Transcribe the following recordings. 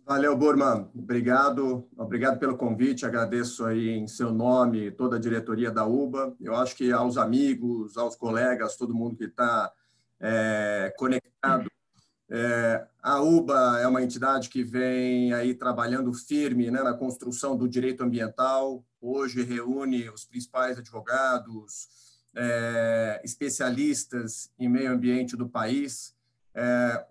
Valeu, Burman. Obrigado pelo convite. Agradeço aí em seu nome toda a diretoria da UBA. Eu acho que aos amigos, aos colegas, todo mundo que está conectado. A UBA é uma entidade que vem aí trabalhando firme, né, na construção do direito ambiental. Hoje reúne os principais advogados, especialistas em meio ambiente do país.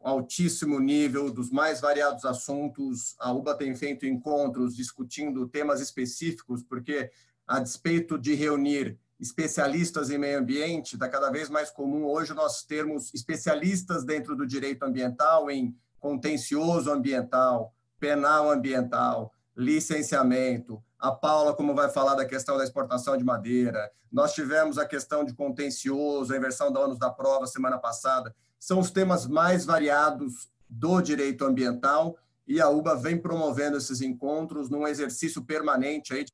Altíssimo nível dos mais variados assuntos. A UBA tem feito encontros discutindo temas específicos, porque, a despeito de reunir especialistas em meio ambiente, está cada vez mais comum hoje nós termos especialistas dentro do direito ambiental em contencioso ambiental, penal ambiental, licenciamento. A Paula, como vai falar da questão da exportação de madeira. Nós tivemos a questão de contencioso, a inversão da ônus da prova semana passada. São os temas mais variados do direito ambiental e a UBA vem promovendo esses encontros num exercício permanente aí de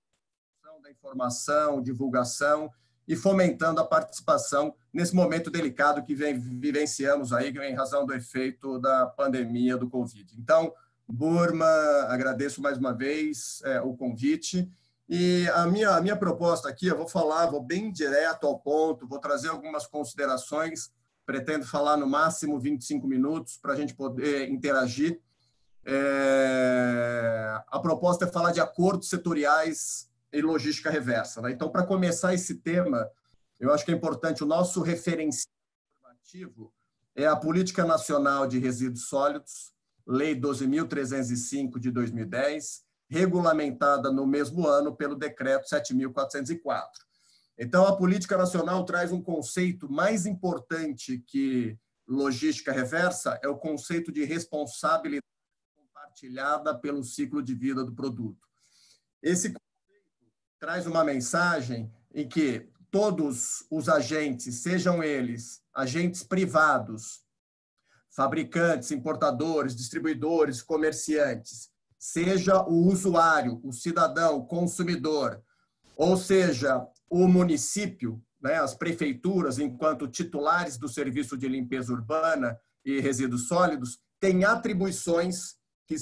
da informação, divulgação e fomentando a participação nesse momento delicado que vivenciamos aí em razão do efeito da pandemia do Covid. Então, Burman, agradeço mais uma vez o convite. E a minha proposta aqui, eu vou bem direto ao ponto, vou trazer algumas considerações. Pretendo falar no máximo 25 minutos para a gente poder interagir. A proposta é falar de acordos setoriais e logística reversa, né? Então, para começar esse tema, eu acho que é importante, o nosso referencial normativo é a Política Nacional de Resíduos Sólidos, Lei 12.305 de 2010, regulamentada no mesmo ano pelo Decreto 7.404. Então, a política nacional traz um conceito mais importante que logística reversa, é o conceito de responsabilidade compartilhada pelo ciclo de vida do produto. Esse conceito traz uma mensagem em que todos os agentes, sejam eles agentes privados, fabricantes, importadores, distribuidores, comerciantes, seja o usuário, o cidadão, o consumidor, ou seja, o município, né, as prefeituras, enquanto titulares do serviço de limpeza urbana e resíduos sólidos, têm atribuições que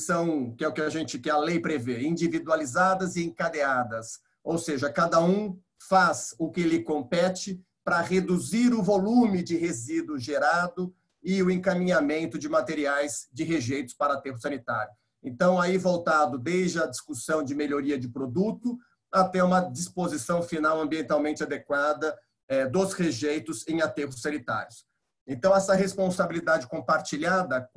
é o que a lei prevê, individualizadas e encadeadas. Ou seja, cada um faz o que lhe compete para reduzir o volume de resíduo gerado e o encaminhamento de materiais de rejeitos para aterro sanitário. Então, aí voltado desde a discussão de melhoria de produto até uma disposição final ambientalmente adequada dos rejeitos em aterros sanitários. Então, essa responsabilidade compartilhada,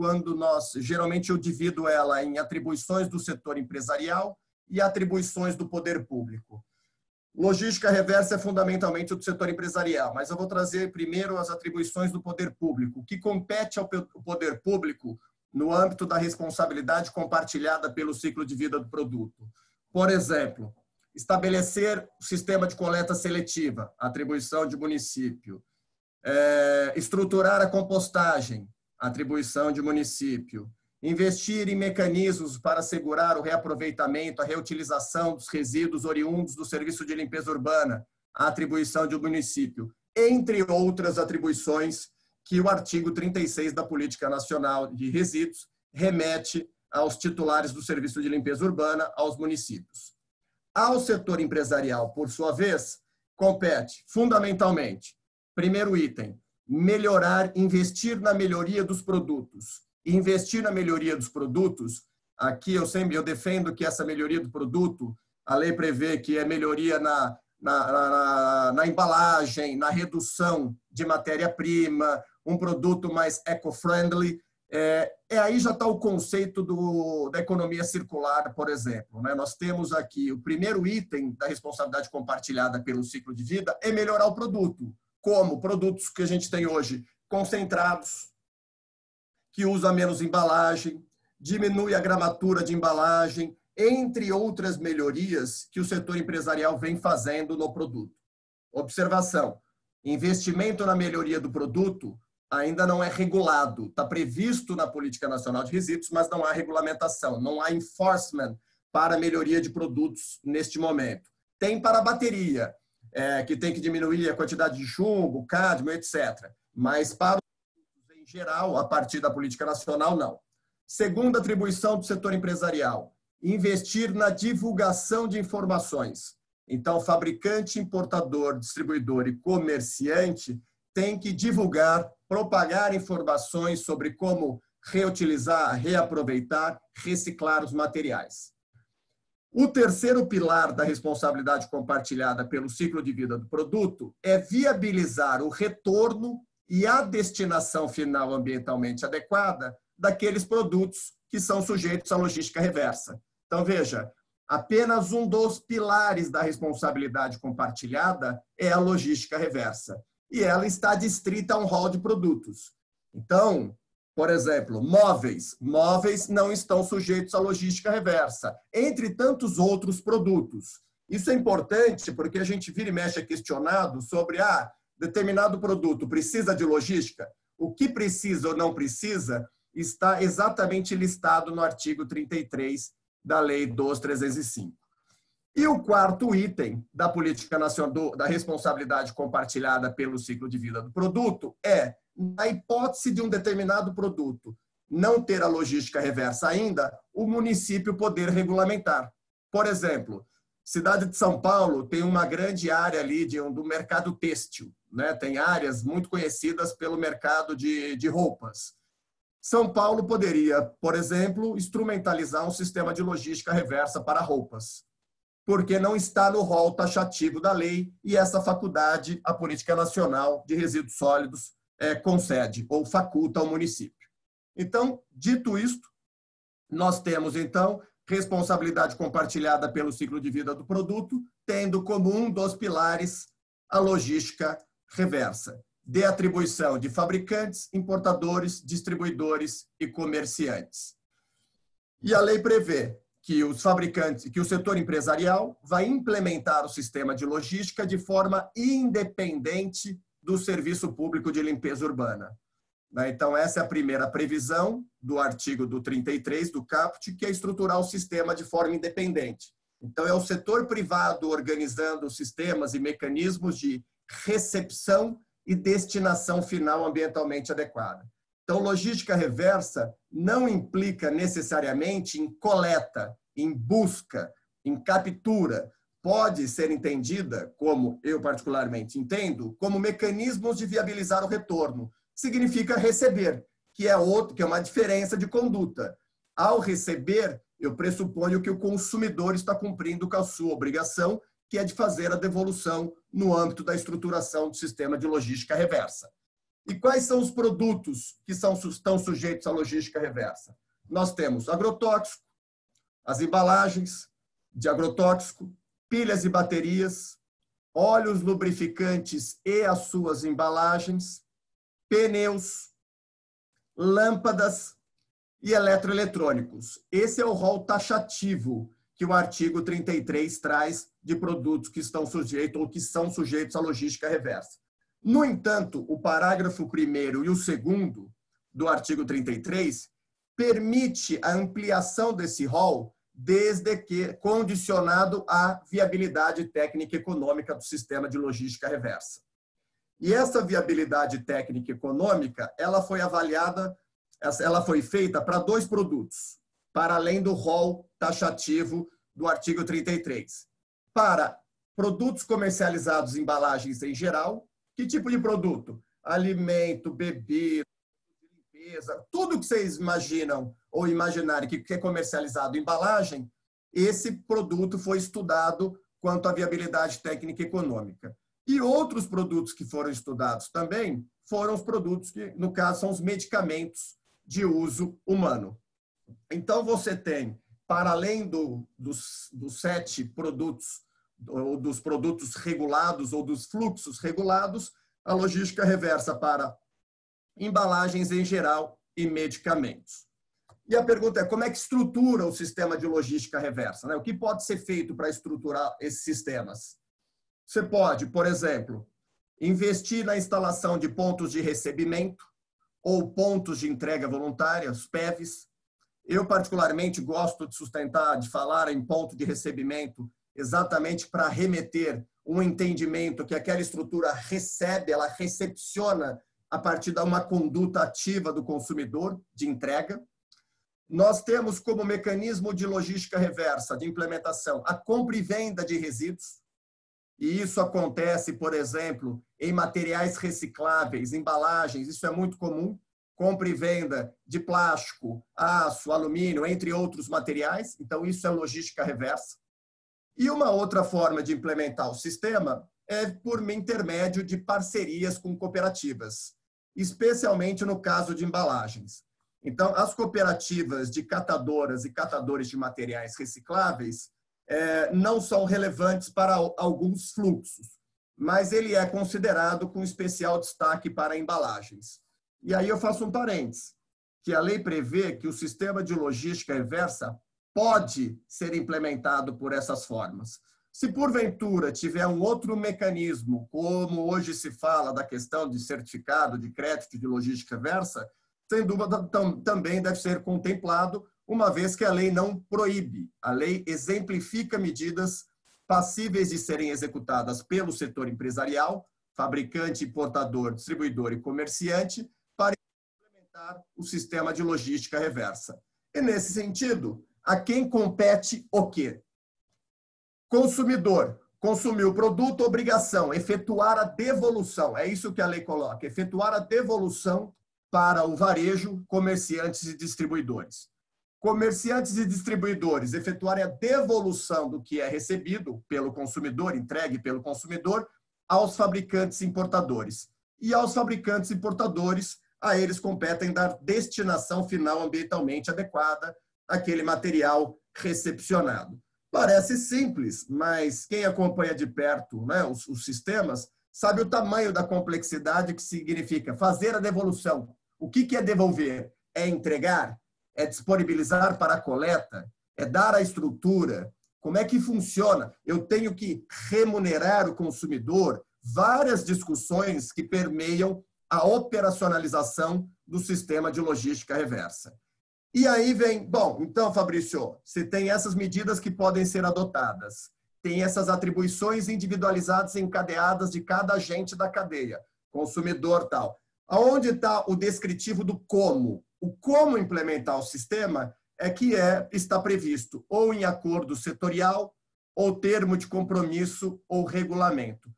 geralmente eu divido ela em atribuições do setor empresarial e atribuições do poder público. Logística reversa é fundamentalmente do setor empresarial, mas eu vou trazer primeiro as atribuições do poder público, que compete ao poder público no âmbito da responsabilidade compartilhada pelo ciclo de vida do produto. Por exemplo, estabelecer o sistema de coleta seletiva, atribuição de município. Estruturar a compostagem, atribuição de município. Investir em mecanismos para assegurar o reaproveitamento, a reutilização dos resíduos oriundos do serviço de limpeza urbana, a atribuição de município, entre outras atribuições que o artigo 36 da Política Nacional de Resíduos remete aos titulares do serviço de limpeza urbana, aos municípios. Ao setor empresarial, por sua vez, compete fundamentalmente, primeiro item, investir na melhoria dos produtos. Investir na melhoria dos produtos, aqui eu defendo que essa melhoria do produto, a lei prevê que é melhoria na embalagem, na redução de matéria-prima, um produto mais eco-friendly. Aí já está o conceito da economia circular, por exemplo, né? Nós temos aqui o primeiro item da responsabilidade compartilhada pelo ciclo de vida é melhorar o produto, como produtos que a gente tem hoje concentrados, que usa menos embalagem, diminui a gramatura de embalagem, entre outras melhorias que o setor empresarial vem fazendo no produto. Observação, investimento na melhoria do produto ainda não é regulado, está previsto na Política Nacional de Resíduos, mas não há regulamentação, não há enforcement para a melhoria de produtos neste momento. Tem para a bateria, que tem que diminuir a quantidade de chumbo, cádmio, etc. Mas para os em geral, a partir da política nacional, não. Segunda atribuição do setor empresarial, investir na divulgação de informações. Então, fabricante, importador, distribuidor e comerciante tem que divulgar, propagar informações sobre como reutilizar, reaproveitar, reciclar os materiais. O terceiro pilar da responsabilidade compartilhada pelo ciclo de vida do produto é viabilizar o retorno e a destinação final ambientalmente adequada daqueles produtos que são sujeitos à logística reversa. Então, veja, apenas um dos pilares da responsabilidade compartilhada é a logística reversa. E ela está distrita a um rol de produtos. Então, por exemplo, móveis. Móveis não estão sujeitos à logística reversa, entre tantos outros produtos. Isso é importante porque a gente vira e mexe questionado sobre determinado produto precisa de logística? O que precisa ou não precisa está exatamente listado no artigo 33 da Lei 12.305. E o quarto item da política nacional da responsabilidade compartilhada pelo ciclo de vida do produto é, na hipótese de um determinado produto não ter a logística reversa ainda, o município poder regulamentar. Por exemplo, cidade de São Paulo tem uma grande área ali do mercado têxtil, né? Tem áreas muito conhecidas pelo mercado de roupas. São Paulo poderia, por exemplo, instrumentalizar um sistema de logística reversa para roupas, porque não está no rol taxativo da lei e essa faculdade, a Política Nacional de Resíduos Sólidos, concede ou faculta ao município. Então, dito isto, nós temos, então, responsabilidade compartilhada pelo ciclo de vida do produto, tendo como um dos pilares a logística reversa, de atribuição de fabricantes, importadores, distribuidores e comerciantes. E a lei prevê que os fabricantes, que o setor empresarial vai implementar o sistema de logística de forma independente do serviço público de limpeza urbana. Então, essa é a primeira previsão do artigo 33 do Caput, que é estruturar o sistema de forma independente. Então, é o setor privado organizando sistemas e mecanismos de recepção e destinação final ambientalmente adequada. Então, logística reversa não implica necessariamente em coleta, em busca, em captura. Pode ser entendida, como eu particularmente entendo, como mecanismos de viabilizar o retorno. Significa receber, que é uma diferença de conduta. Ao receber, eu pressuponho que o consumidor está cumprindo com a sua obrigação, que é de fazer a devolução no âmbito da estruturação do sistema de logística reversa. E quais são os produtos que estão sujeitos à logística reversa? Nós temos agrotóxico, as embalagens de agrotóxico, pilhas e baterias, óleos lubrificantes e as suas embalagens, pneus, lâmpadas e eletroeletrônicos. Esse é o rol taxativo que o artigo 33 traz de produtos que estão sujeitos ou que são sujeitos à logística reversa. No entanto, o parágrafo 1º e o 2º do artigo 33 permite a ampliação desse rol desde que condicionado à viabilidade técnica e econômica do sistema de logística reversa. E essa viabilidade técnica e econômica, ela foi avaliada, ela foi feita para 2 produtos, para além do rol taxativo do artigo 33. Para produtos comercializados em embalagens em geral, que tipo de produto? Alimento, bebida, limpeza, tudo que vocês imaginam ou imaginarem que é comercializado em embalagem, esse produto foi estudado quanto à viabilidade técnica e econômica. E outros produtos que foram estudados também foram os produtos que, no caso, são os medicamentos de uso humano. Então, você tem, para além dos 7 produtos, ou dos produtos regulados ou dos fluxos regulados, a logística reversa para embalagens em geral e medicamentos. E a pergunta é, como é que estrutura o sistema de logística reversa, né? O que pode ser feito para estruturar esses sistemas? Você pode, por exemplo, investir na instalação de pontos de recebimento ou pontos de entrega voluntária, os PEVs. Eu, particularmente, gosto de falar em ponto de recebimento exatamente para remeter um entendimento que aquela estrutura recebe, ela recepciona a partir de uma conduta ativa do consumidor de entrega. Nós temos como mecanismo de logística reversa, de implementação, a compra e venda de resíduos. E isso acontece, por exemplo, em materiais recicláveis, embalagens, isso é muito comum. Compra e venda de plástico, aço, alumínio, entre outros materiais. Então, isso é logística reversa. E uma outra forma de implementar o sistema é por intermédio de parcerias com cooperativas, especialmente no caso de embalagens. Então, as cooperativas de catadoras e catadores de materiais recicláveis não são relevantes para alguns fluxos, mas ele é considerado com especial destaque para embalagens. E aí eu faço um parênteses, que a lei prevê que o sistema de logística reversa pode ser implementado por essas formas. Se porventura tiver um outro mecanismo, como hoje se fala da questão de certificado de crédito de logística reversa, sem dúvida também deve ser contemplado, uma vez que a lei não proíbe. A lei exemplifica medidas passíveis de serem executadas pelo setor empresarial, fabricante, importador, distribuidor e comerciante, para implementar o sistema de logística reversa. E, nesse sentido, a quem compete o quê? Consumidor. Consumiu o produto, obrigação, efetuar a devolução. É isso que a lei coloca, efetuar a devolução para o varejo, comerciantes e distribuidores. Comerciantes e distribuidores efetuarem a devolução do que é recebido pelo consumidor, entregue pelo consumidor, aos fabricantes e importadores. E aos fabricantes e importadores, a eles competem dar destinação final ambientalmente adequada àquele material recepcionado. Parece simples, mas quem acompanha de perto, né, os sistemas sabe o tamanho da complexidade que significa fazer a devolução. O que é devolver? É entregar? É disponibilizar para a coleta? É dar a estrutura? Como é que funciona? Eu tenho que remunerar o consumidor? Várias discussões que permeiam a operacionalização do sistema de logística reversa. E aí vem, bom, então, Fabrício, você tem essas medidas que podem ser adotadas, tem essas atribuições individualizadas encadeadas de cada agente da cadeia, consumidor tal. Aonde está o descritivo do como? O como implementar o sistema é que está previsto ou em acordo setorial, ou termo de compromisso, ou regulamento.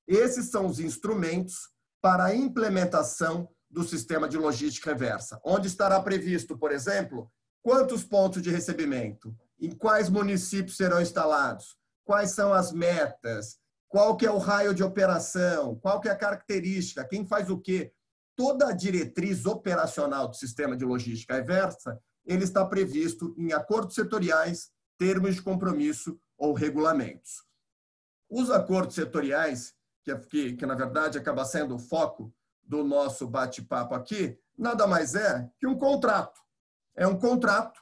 Esses são os instrumentos para a implementação do sistema de logística reversa, onde estará previsto, por exemplo, quantos pontos de recebimento, em quais municípios serão instalados, quais são as metas, qual que é o raio de operação, qual que é a característica, quem faz o quê. Toda a diretriz operacional do sistema de logística reversa, ele está previsto em acordos setoriais, termos de compromisso ou regulamentos. Os acordos setoriais, que na verdade acaba sendo o foco do nosso bate-papo aqui, nada mais é que um contrato. É um contrato,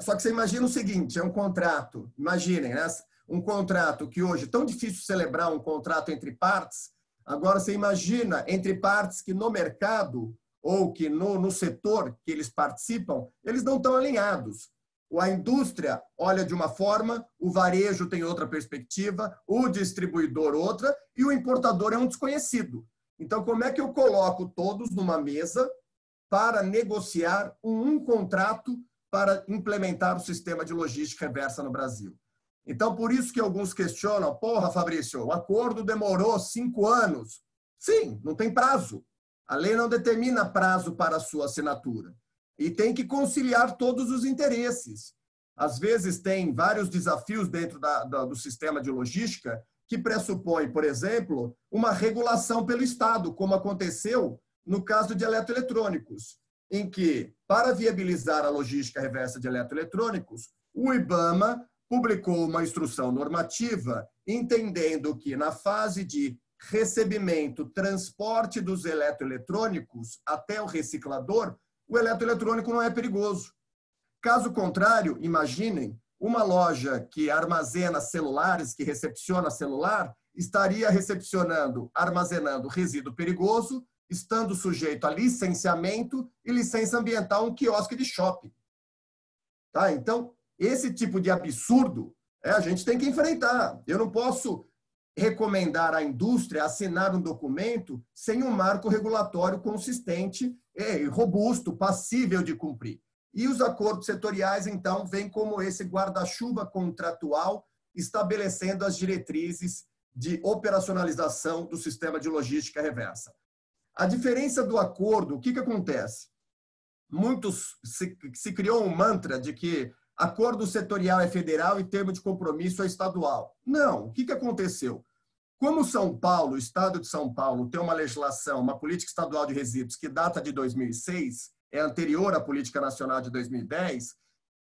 só que você imagina o seguinte, é um contrato, imaginem, né? Um contrato que hoje é tão difícil celebrar um contrato entre partes, agora você imagina entre partes que no mercado ou que no setor que eles participam, eles não estão alinhados. A indústria olha de uma forma, o varejo tem outra perspectiva, o distribuidor outra e o importador é um desconhecido. Então, como é que eu coloco todos numa mesa para negociar um contrato para implementar o sistema de logística reversa no Brasil? Então, por isso que alguns questionam, porra, Fabrício, o acordo demorou 5 anos. Sim, não tem prazo. A lei não determina prazo para a sua assinatura. E tem que conciliar todos os interesses. Às vezes, tem vários desafios dentro do sistema de logística que pressupõe, por exemplo, uma regulação pelo Estado, como aconteceu no caso de eletroeletrônicos, em que, para viabilizar a logística reversa de eletroeletrônicos, o IBAMA publicou uma instrução normativa entendendo que, na fase de recebimento, transporte dos eletroeletrônicos até o reciclador, o eletroeletrônico não é perigoso. Caso contrário, imaginem, uma loja que armazena celulares, que recepciona celular, estaria armazenando resíduo perigoso, estando sujeito a licenciamento e licença ambiental um quiosque de shopping. Tá? Então, esse tipo de absurdo A gente tem que enfrentar. Eu não posso recomendar à indústria assinar um documento sem um marco regulatório consistente, robusto, passível de cumprir. E os acordos setoriais, então, vêm como esse guarda-chuva contratual, estabelecendo as diretrizes de operacionalização do sistema de logística reversa. A diferença do acordo, o que acontece? Se criou um mantra de que acordo setorial é federal e termo de compromisso é estadual. Não, o que aconteceu? Como São Paulo, o estado de São Paulo, tem uma legislação, uma política estadual de resíduos que data de 2006, é anterior à política nacional de 2010,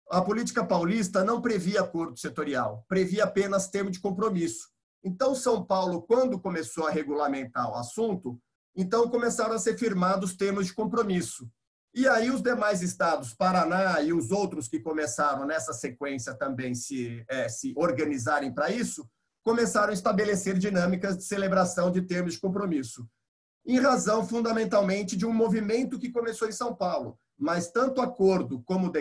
a política paulista não previa acordo setorial, previa apenas termo de compromisso. Então, São Paulo, quando começou a regulamentar o assunto, então começaram a ser firmados termos de compromisso. E aí os demais estados, Paraná e os outros que começaram nessa sequência também se organizarem para isso, começaram a estabelecer dinâmicas de celebração de termos de compromisso, em razão fundamentalmente de um movimento que começou em São Paulo. Mas tanto acordo como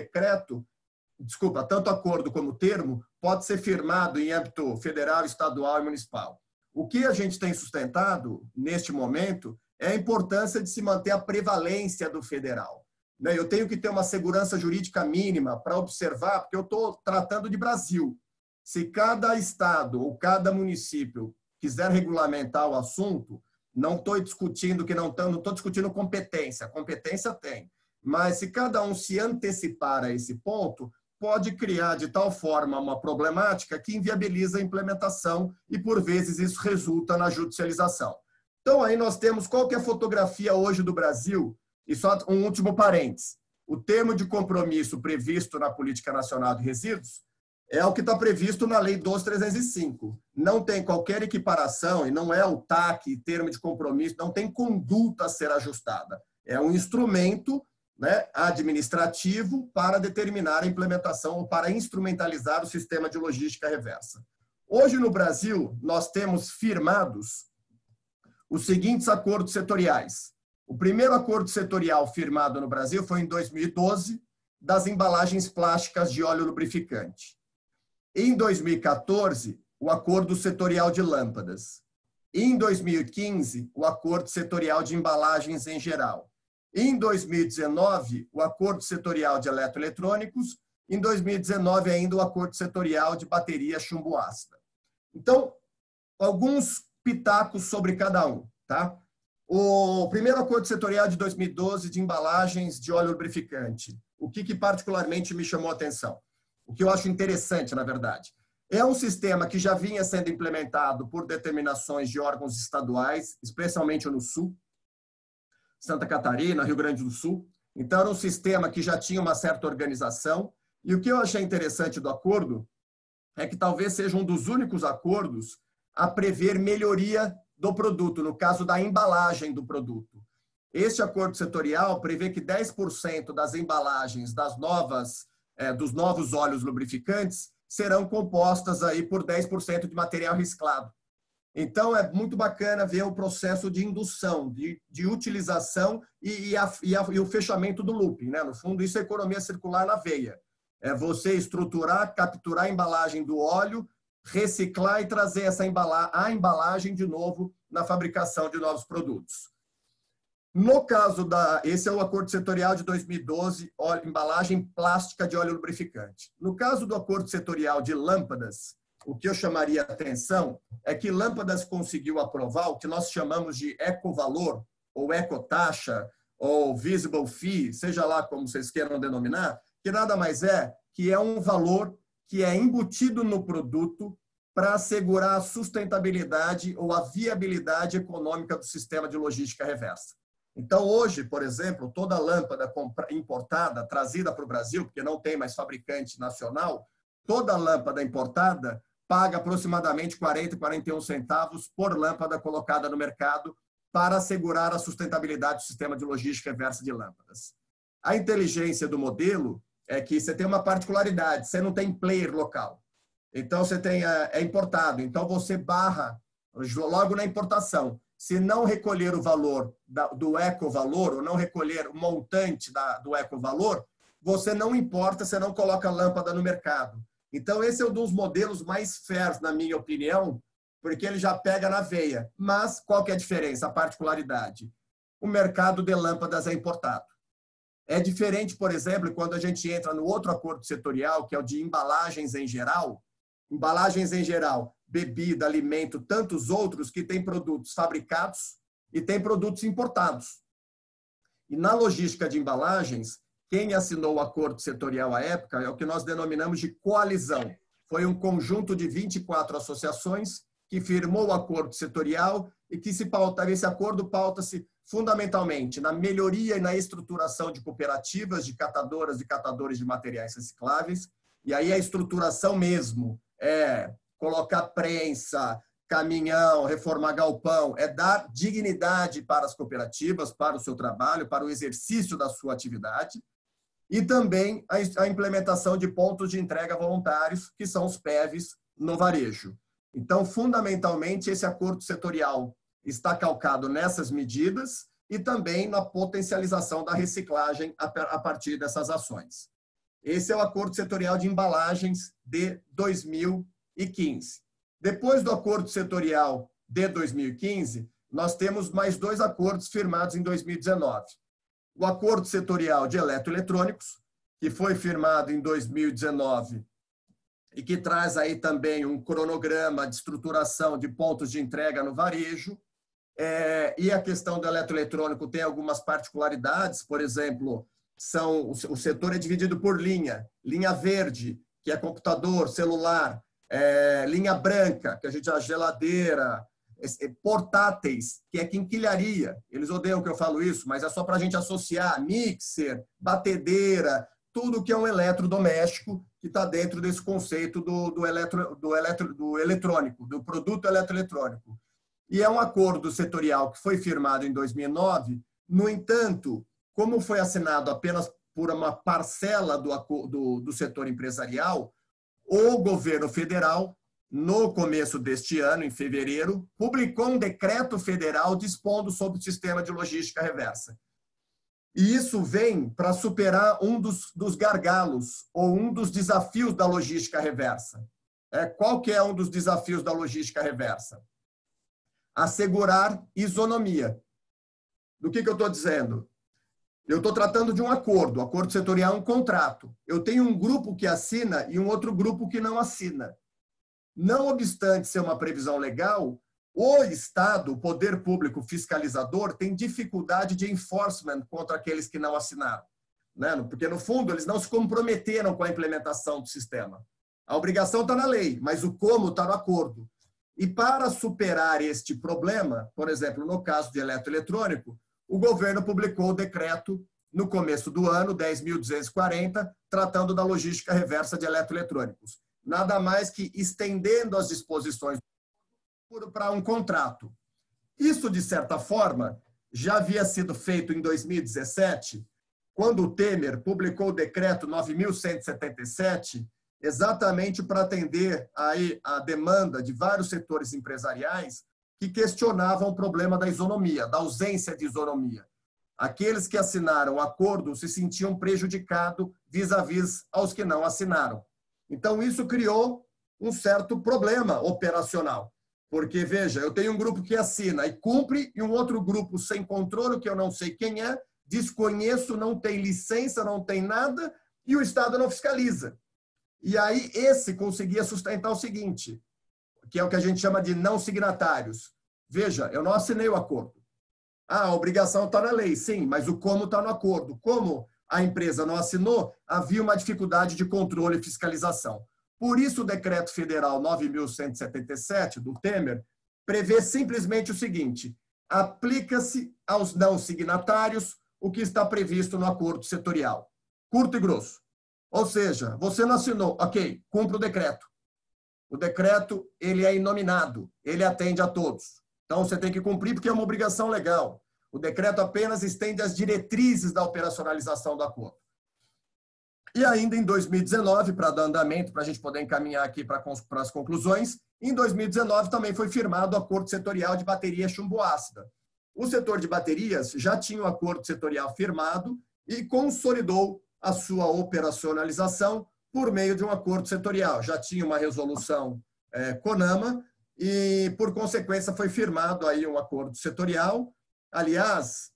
tanto acordo como termo pode ser firmado em âmbito federal, estadual e municipal. O que a gente tem sustentado neste momento é a importância de se manter a prevalência do federal. Eu tenho que ter uma segurança jurídica mínima para observar, porque eu estou tratando de Brasil. Se cada estado ou cada município quiser regulamentar o assunto, não estou discutindo não estou discutindo competência tem. Mas se cada um se antecipar a esse ponto, pode criar de tal forma uma problemática que inviabiliza a implementação e, por vezes, isso resulta na judicialização. Então, aí nós temos qual que é a fotografia hoje do Brasil. E só um último parênteses. O termo de compromisso previsto na Política Nacional de Resíduos é o que está previsto na Lei 12.305. Não tem qualquer equiparação, e não é o TAC, termo de compromisso, não tem conduta a ser ajustada. É um instrumento, né, administrativo para determinar a implementação ou para instrumentalizar o sistema de logística reversa. Hoje, no Brasil, nós temos firmados os seguintes acordos setoriais. O primeiro acordo setorial firmado no Brasil foi em 2012, das embalagens plásticas de óleo lubrificante. Em 2014, o acordo setorial de lâmpadas. Em 2015, o acordo setorial de embalagens em geral. Em 2019, o acordo setorial de eletroeletrônicos. Em 2019, ainda o acordo setorial de bateria chumbo ácida. Então, alguns pitacos sobre cada um, tá? O primeiro acordo setorial de 2012 de embalagens de óleo lubrificante. O que particularmente me chamou a atenção? O que eu acho interessante, na verdade. É um sistema que já vinha sendo implementado por determinações de órgãos estaduais, especialmente no Sul, Santa Catarina, Rio Grande do Sul. Então, era um sistema que já tinha uma certa organização. E o que eu achei interessante do acordo é que talvez seja um dos únicos acordos a prever melhoria do produto, no caso da embalagem do produto. Este acordo setorial prevê que 10% das embalagens dos novos óleos lubrificantes serão compostas aí por 10% de material reciclado. Então, é muito bacana ver o processo de indução, de utilização e o fechamento do looping, né? No fundo, isso é economia circular na veia. É você estruturar, capturar a embalagem do óleo, reciclar e trazer a embalagem de novo na fabricação de novos produtos. No caso esse é o acordo setorial de 2012, embalagem plástica de óleo lubrificante. No caso do acordo setorial de lâmpadas, o que eu chamaria a atenção é que Lâmpadas conseguiu aprovar o que nós chamamos de ecovalor, ou ecotaxa, ou visible fee, seja lá como vocês queiram denominar, que nada mais é que é um valor que é embutido no produto para assegurar a sustentabilidade ou a viabilidade econômica do sistema de logística reversa. Então, hoje, por exemplo, toda lâmpada importada, trazida para o Brasil, porque não tem mais fabricante nacional, toda lâmpada importada paga aproximadamente 40, 41 centavos por lâmpada colocada no mercado para assegurar a sustentabilidade do sistema de logística reversa de lâmpadas. A inteligência do modelo é que você tem uma particularidade, você não tem player local. Então, você é importado. Então, você barra logo na importação. Se não recolher o valor do ecovalor, ou não recolher o montante do ecovalor, você não importa, você não coloca a lâmpada no mercado. Então, esse é um dos modelos mais fairs, na minha opinião, porque ele já pega na veia. Mas qual que é a diferença, a particularidade? O mercado de lâmpadas é importado. É diferente, por exemplo, quando a gente entra no outro acordo setorial, que é o de embalagens em geral. Embalagens em geral, bebida, alimento, tantos outros que têm produtos fabricados e têm produtos importados. E na logística de embalagens, quem assinou o acordo setorial à época é o que nós denominamos de coalizão. Foi um conjunto de 24 associações que firmou o acordo setorial e que esse acordo pauta-se fundamentalmente na melhoria e na estruturação de cooperativas de catadoras e catadores de materiais recicláveis. E aí a estruturação mesmo é colocar prensa, caminhão, reformar galpão, é dar dignidade para as cooperativas, para o seu trabalho, para o exercício da sua atividade, e também a implementação de pontos de entrega voluntários, que são os PEVs no varejo. Então, fundamentalmente, esse acordo setorial está calcado nessas medidas e também na potencialização da reciclagem a partir dessas ações. Esse é o acordo setorial de embalagens de 2015. Depois do acordo setorial de 2015, nós temos mais 2 acordos firmados em 2019. O acordo setorial de eletroeletrônicos, que foi firmado em 2019 e que traz aí também um cronograma de estruturação de pontos de entrega no varejo. E a questão do eletroeletrônico tem algumas particularidades, por exemplo, o setor é dividido por linha verde, que é computador, celular, linha branca, que a gente a geladeira, portáteis, que é quinquilharia. Eles odeiam que eu falo isso, mas é só para a gente associar mixer, batedeira, tudo que é um eletrodoméstico que está dentro desse conceito do eletrônico, do produto eletroeletrônico. E é um acordo setorial que foi firmado em 2009. No entanto, como foi assinado apenas por uma parcela do setor empresarial, o governo federal, no começo deste ano, em fevereiro, publicou um decreto federal dispondo sobre o sistema de logística reversa. E isso vem para superar um dos gargalos ou um dos desafios da logística reversa. Qual que é um dos desafios da logística reversa? Assegurar isonomia. Do que eu estou dizendo? Eu estou tratando de um acordo. O acordo setorial é um contrato. Eu tenho um grupo que assina e um outro grupo que não assina. Não obstante ser uma previsão legal, o Estado, o poder público fiscalizador, tem dificuldade de enforcement contra aqueles que não assinaram, né? Porque, no fundo, eles não se comprometeram com a implementação do sistema. A obrigação está na lei, mas o como está no acordo. E para superar este problema, por exemplo, no caso de eletroeletrônico, o governo publicou o decreto no começo do ano, 10.240, tratando da logística reversa de eletroeletrônicos. Nada mais que estendendo as disposições para um contrato. Isso, de certa forma, já havia sido feito em 2017, quando o Temer publicou o decreto 9.177, exatamente para atender aí a demanda de vários setores empresariais que questionavam o problema da isonomia, da ausência de isonomia. Aqueles que assinaram o acordo se sentiam prejudicados vis-à-vis aos que não assinaram. Então, isso criou um certo problema operacional. Porque, veja, eu tenho um grupo que assina e cumpre, e um outro grupo sem controle, que eu não sei quem é, desconheço, não tem licença, não tem nada, e o Estado não fiscaliza. E aí, esse conseguia sustentar o seguinte, que é o que a gente chama de não signatários. Veja, eu não assinei o acordo. A obrigação está na lei, sim, mas o como está no acordo. Como a empresa não assinou, havia uma dificuldade de controle e fiscalização. Por isso, o decreto federal 9.177, do Temer, prevê simplesmente o seguinte: aplica-se aos não signatários o que está previsto no acordo setorial. Curto e grosso. Ou seja, você não assinou, ok, cumpre o decreto. O decreto, ele é inominado, ele atende a todos. Então, você tem que cumprir porque é uma obrigação legal. O decreto apenas estende as diretrizes da operacionalização do acordo. E ainda em 2019, para dar andamento, para a gente poder encaminhar aqui para as conclusões, em 2019 também foi firmado o acordo setorial de bateria chumbo ácida. O setor de baterias já tinha um acordo setorial firmado e consolidou a sua operacionalização por meio de um acordo setorial. Já tinha uma resolução CONAMA e, por consequência, foi firmado aí um acordo setorial. Aliás,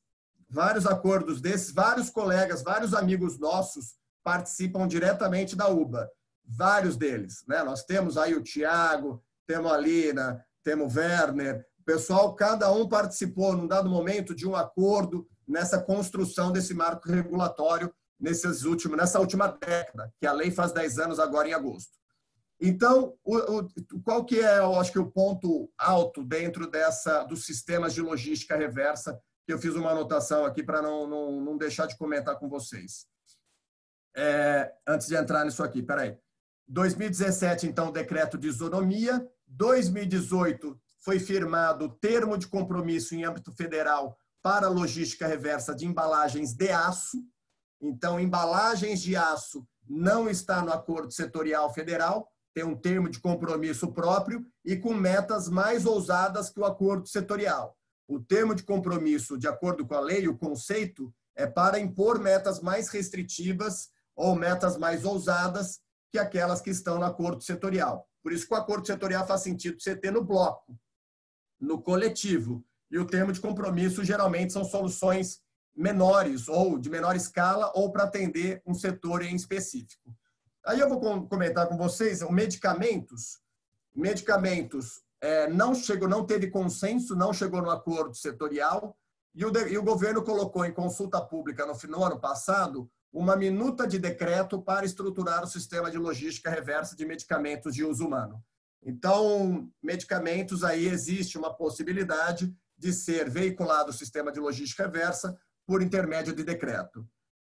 vários acordos desses, vários colegas, vários amigos nossos participam diretamente da UBA, vários deles, né? Nós temos aí o Tiago, temos a Lina, temos o Werner, o pessoal, cada um participou, num dado momento, de um acordo nessa construção desse marco regulatório nessa última década, que a lei faz 10 anos agora em agosto. Então, qual que é, eu acho que o ponto alto dentro dos sistemas de logística reversa, que eu fiz uma anotação aqui para não deixar de comentar com vocês. Antes de entrar nisso aqui, peraí. 2017, então, o decreto de isonomia. 2018, foi firmado o termo de compromisso em âmbito federal para a logística reversa de embalagens de aço. Então, embalagens de aço não está no acordo setorial federal, tem um termo de compromisso próprio e com metas mais ousadas que o acordo setorial. O termo de compromisso, de acordo com a lei, o conceito, é para impor metas mais restritivas ou metas mais ousadas que aquelas que estão no acordo setorial. Por isso que o acordo setorial faz sentido você ter no bloco, no coletivo. E o termo de compromisso, geralmente, são soluções menores ou de menor escala ou para atender um setor em específico. Aí eu vou comentar com vocês, medicamentos não teve consenso, não chegou no acordo setorial e o governo colocou em consulta pública no ano passado uma minuta de decreto para estruturar o sistema de logística reversa de medicamentos de uso humano. Então, medicamentos, aí existe uma possibilidade de ser veiculado o sistema de logística reversa por intermédio de decreto.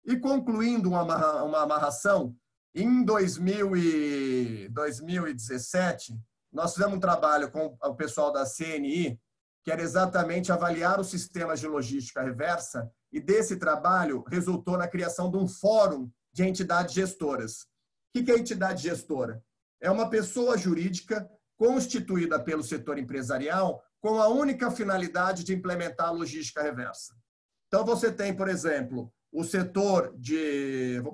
E concluindo uma amarração, em 2017, nós fizemos um trabalho com o pessoal da CNI, que era exatamente avaliar os sistemas de logística reversa, e desse trabalho resultou na criação de um fórum de entidades gestoras. O que é entidade gestora? É uma pessoa jurídica constituída pelo setor empresarial com a única finalidade de implementar a logística reversa. Então, você tem, por exemplo, vou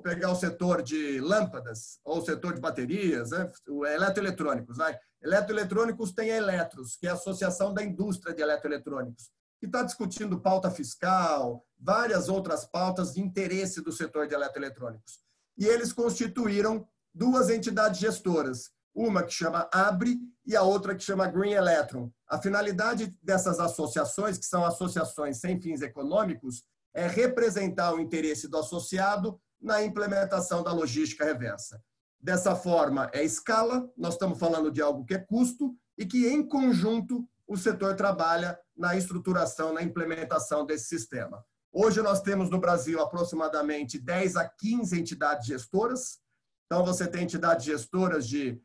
pegar o setor de lâmpadas, ou o setor de baterias, né? Eletroeletrônicos. Né? Eletroeletrônicos tem a Eletros, que é a Associação da Indústria de Eletroeletrônicos, que está discutindo pauta fiscal, várias outras pautas de interesse do setor de eletroeletrônicos. E eles constituíram duas entidades gestoras, uma que chama ABRE e a outra que chama Green Electron. A finalidade dessas associações, que são associações sem fins econômicos, é representar o interesse do associado na implementação da logística reversa. Dessa forma, é escala, nós estamos falando de algo que é custo e que, em conjunto, o setor trabalha na estruturação, na implementação desse sistema. Hoje, nós temos no Brasil aproximadamente 10 a 15 entidades gestoras. Então, você tem entidades gestoras de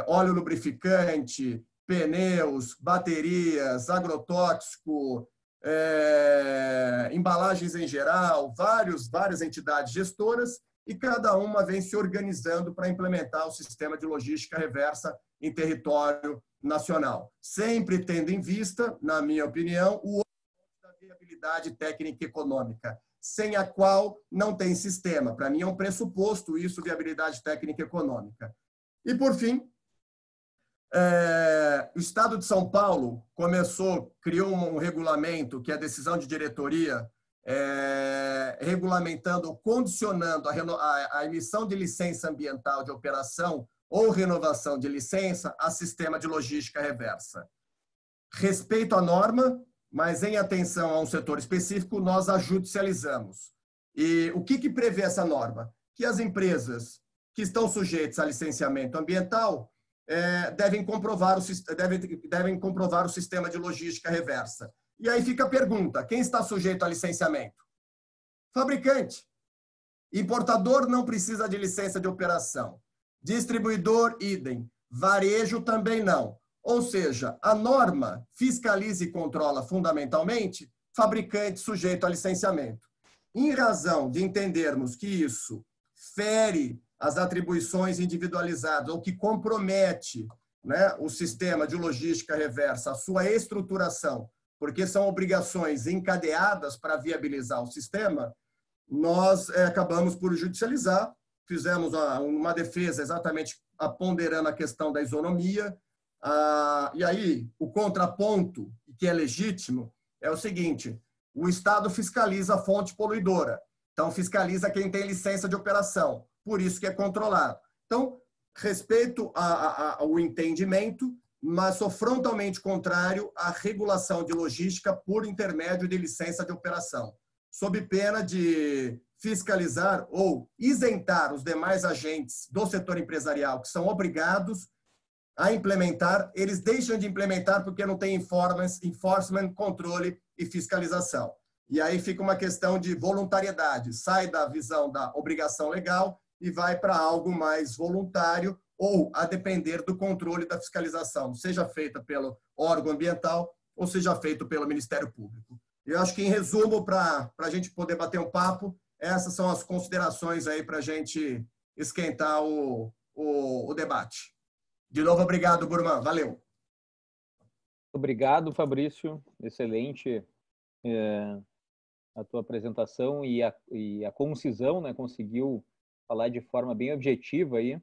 óleo lubrificante, pneus, baterias, agrotóxico, embalagens em geral, várias entidades gestoras, e cada uma vem se organizando para implementar o sistema de logística reversa em território nacional, sempre tendo em vista, na minha opinião, o da viabilidade técnica e econômica, sem a qual não tem sistema. Para mim é um pressuposto isso, viabilidade técnica e econômica. E, por fim, o Estado de São Paulo criou um regulamento, que é a decisão de diretoria, regulamentando, condicionando a emissão de licença ambiental de operação ou renovação de licença a sistema de logística reversa. Respeito à norma, mas em atenção a um setor específico, nós a judicializamos. E o que prevê essa norma? Que as empresas que estão sujeitas a licenciamento ambiental devem comprovar o sistema de logística reversa. E aí fica a pergunta, quem está sujeito a licenciamento? Fabricante. Importador não precisa de licença de operação. Distribuidor, idem. Varejo também não. Ou seja, a norma fiscaliza e controla fundamentalmente fabricante sujeito a licenciamento. Em razão de entendermos que isso fere as atribuições individualizadas ou que compromete, né, o sistema de logística reversa, a sua estruturação, porque são obrigações encadeadas para viabilizar o sistema, nós acabamos por judicializar fizemos uma defesa exatamente ponderando a questão da isonomia. E aí, o contraponto, que é legítimo, é o seguinte: o Estado fiscaliza a fonte poluidora, então fiscaliza quem tem licença de operação, por isso que é controlado. Então, respeito ao entendimento, mas sou frontalmente contrário à regulação de logística por intermédio de licença de operação, sob pena de fiscalizar ou isentar os demais agentes do setor empresarial que são obrigados a implementar, eles deixam de implementar porque não tem enforcement, controle e fiscalização. E aí fica uma questão de voluntariedade, sai da visão da obrigação legal e vai para algo mais voluntário ou a depender do controle da fiscalização, seja feita pelo órgão ambiental ou seja feito pelo Ministério Público. Eu acho que, em resumo, para a gente poder bater um papo, essas são as considerações aí para a gente esquentar o debate. De novo, obrigado, Burman. Valeu. Obrigado, Fabrício. Excelente a tua apresentação e a concisão, né? Conseguiu falar de forma bem objetiva aí,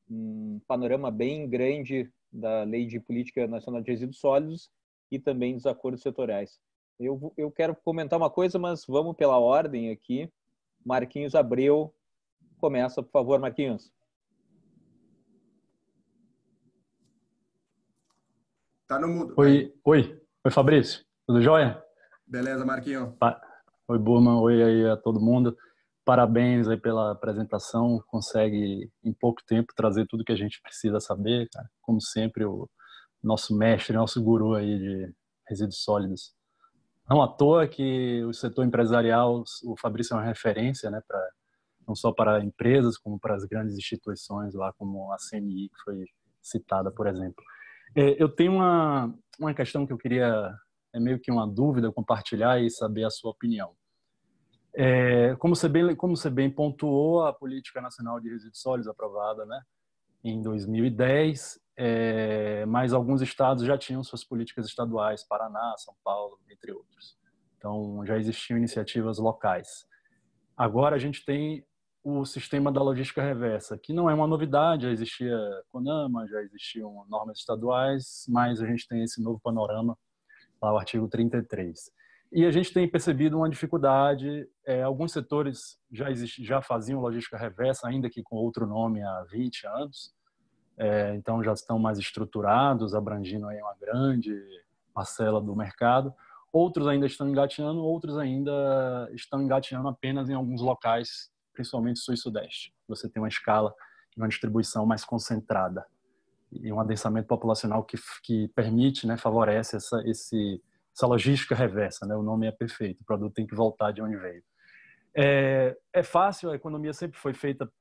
um panorama bem grande da Lei de Política Nacional de Resíduos Sólidos e também dos acordos setoriais. Eu quero comentar uma coisa, mas vamos pela ordem aqui. Marquinhos Abreu, começa, por favor, Marquinhos. Tá no mudo. Oi, Fabrício. Tudo jóia? Beleza, Marquinhos. Oi, Burman. Oi aí a todo mundo. Parabéns aí pela apresentação. Consegue, em pouco tempo, trazer tudo que a gente precisa saber, cara. Como sempre, o nosso mestre, nosso guru aí de resíduos sólidos. Não à toa que o setor empresarial, o Fabrício é uma referência, né, não só para empresas, como para as grandes instituições lá, como a CNI, que foi citada, por exemplo. Eu tenho uma questão que eu queria, meio que uma dúvida, compartilhar e saber a sua opinião. Como você bem pontuou, a Política Nacional de Resíduos Sólidos, aprovada, né, em 2010, mas alguns estados já tinham suas políticas estaduais, Paraná, São Paulo, entre outros. Então, já existiam iniciativas locais. Agora a gente tem o sistema da logística reversa, que não é uma novidade, já existia CONAMA, já existiam normas estaduais, mas a gente tem esse novo panorama, lá o artigo 33. E a gente tem percebido uma dificuldade, alguns setores já faziam logística reversa, ainda que com outro nome há 20 anos, então já estão mais estruturados, abrangindo aí uma grande parcela do mercado. Outros ainda estão engatinhando, outros ainda estão engatinhando apenas em alguns locais, principalmente sul e sudeste. Você tem uma escala e uma distribuição mais concentrada e um adensamento populacional que permite, né, favorece essa logística reversa, né? O nome é perfeito, o produto tem que voltar de onde veio. É fácil, a economia sempre foi feita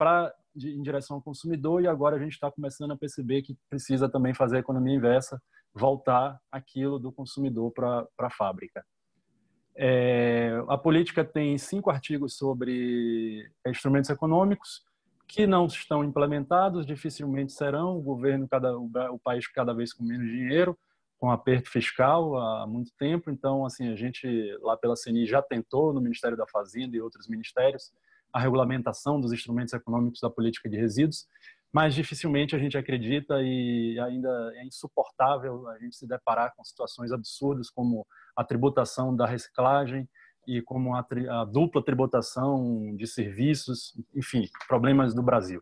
em direção ao consumidor e agora a gente está começando a perceber que precisa também fazer a economia inversa, voltar aquilo do consumidor para a fábrica. A política tem 5 artigos sobre instrumentos econômicos que não estão implementados, dificilmente serão. O país cada vez com menos dinheiro, com aperto fiscal há muito tempo. Então, assim, a gente lá pela CNI já tentou no Ministério da Fazenda e outros ministérios a regulamentação dos instrumentos econômicos da política de resíduos, mas dificilmente a gente acredita e ainda é insuportável a gente se deparar com situações absurdas como a tributação da reciclagem e como a dupla tributação de serviços, enfim, problemas do Brasil.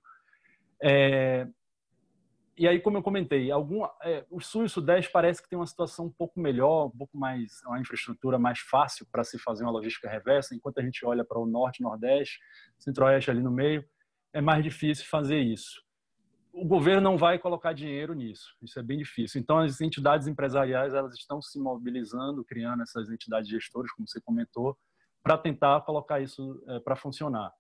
E aí, como eu comentei, o Sul e o Sudeste parece que tem uma situação um pouco melhor, um pouco mais, uma infraestrutura mais fácil para se fazer uma logística reversa, enquanto a gente olha para o Norte, Nordeste, Centro-Oeste ali no meio, é mais difícil fazer isso. O governo não vai colocar dinheiro nisso, isso é bem difícil. Então, as entidades empresariais elas estão se mobilizando, criando essas entidades gestoras, como você comentou, para tentar colocar isso para funcionar.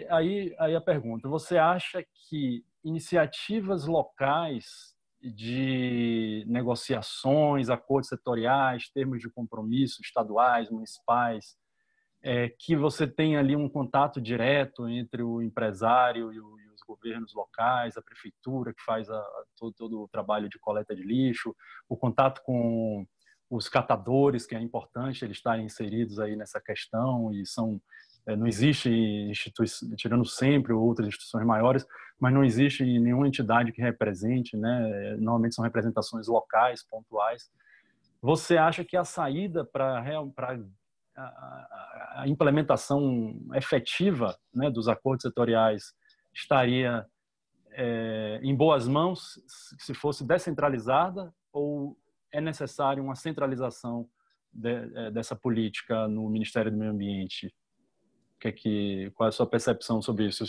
Aí a pergunta, você acha que iniciativas locais de negociações, acordos setoriais, termos de compromisso estaduais, municipais, que você tem ali um contato direto entre o empresário e os governos locais, a prefeitura que faz todo o trabalho de coleta de lixo, o contato com os catadores, que é importante eles estarem inseridos aí nessa questão e são Não existe tirando sempre outras instituições maiores, mas não existe nenhuma entidade que represente, né? Normalmente são representações locais, pontuais. Você acha que a saída para a implementação efetiva, né, dos acordos setoriais estaria em boas mãos se fosse descentralizada, ou é necessário uma centralização dessa política no Ministério do Meio Ambiente? Qual é a sua percepção sobre isso?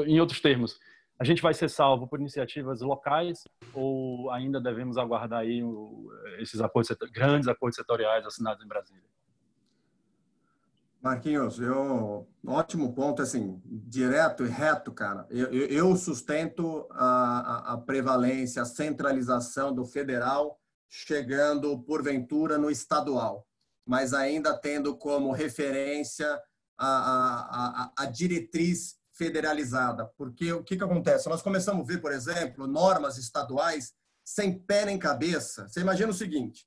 Em outros termos, a gente vai ser salvo por iniciativas locais ou ainda devemos aguardar aí esses grandes acordos setoriais assinados em Brasília? Marquinhos, ótimo ponto, assim, direto e reto, cara. Eu sustento a prevalência, a centralização do federal, chegando, porventura, no estadual, mas ainda tendo como referência a diretriz federalizada. Porque o que acontece? Nós começamos a ver, por exemplo, normas estaduais sem pé nem cabeça. Você imagina o seguinte,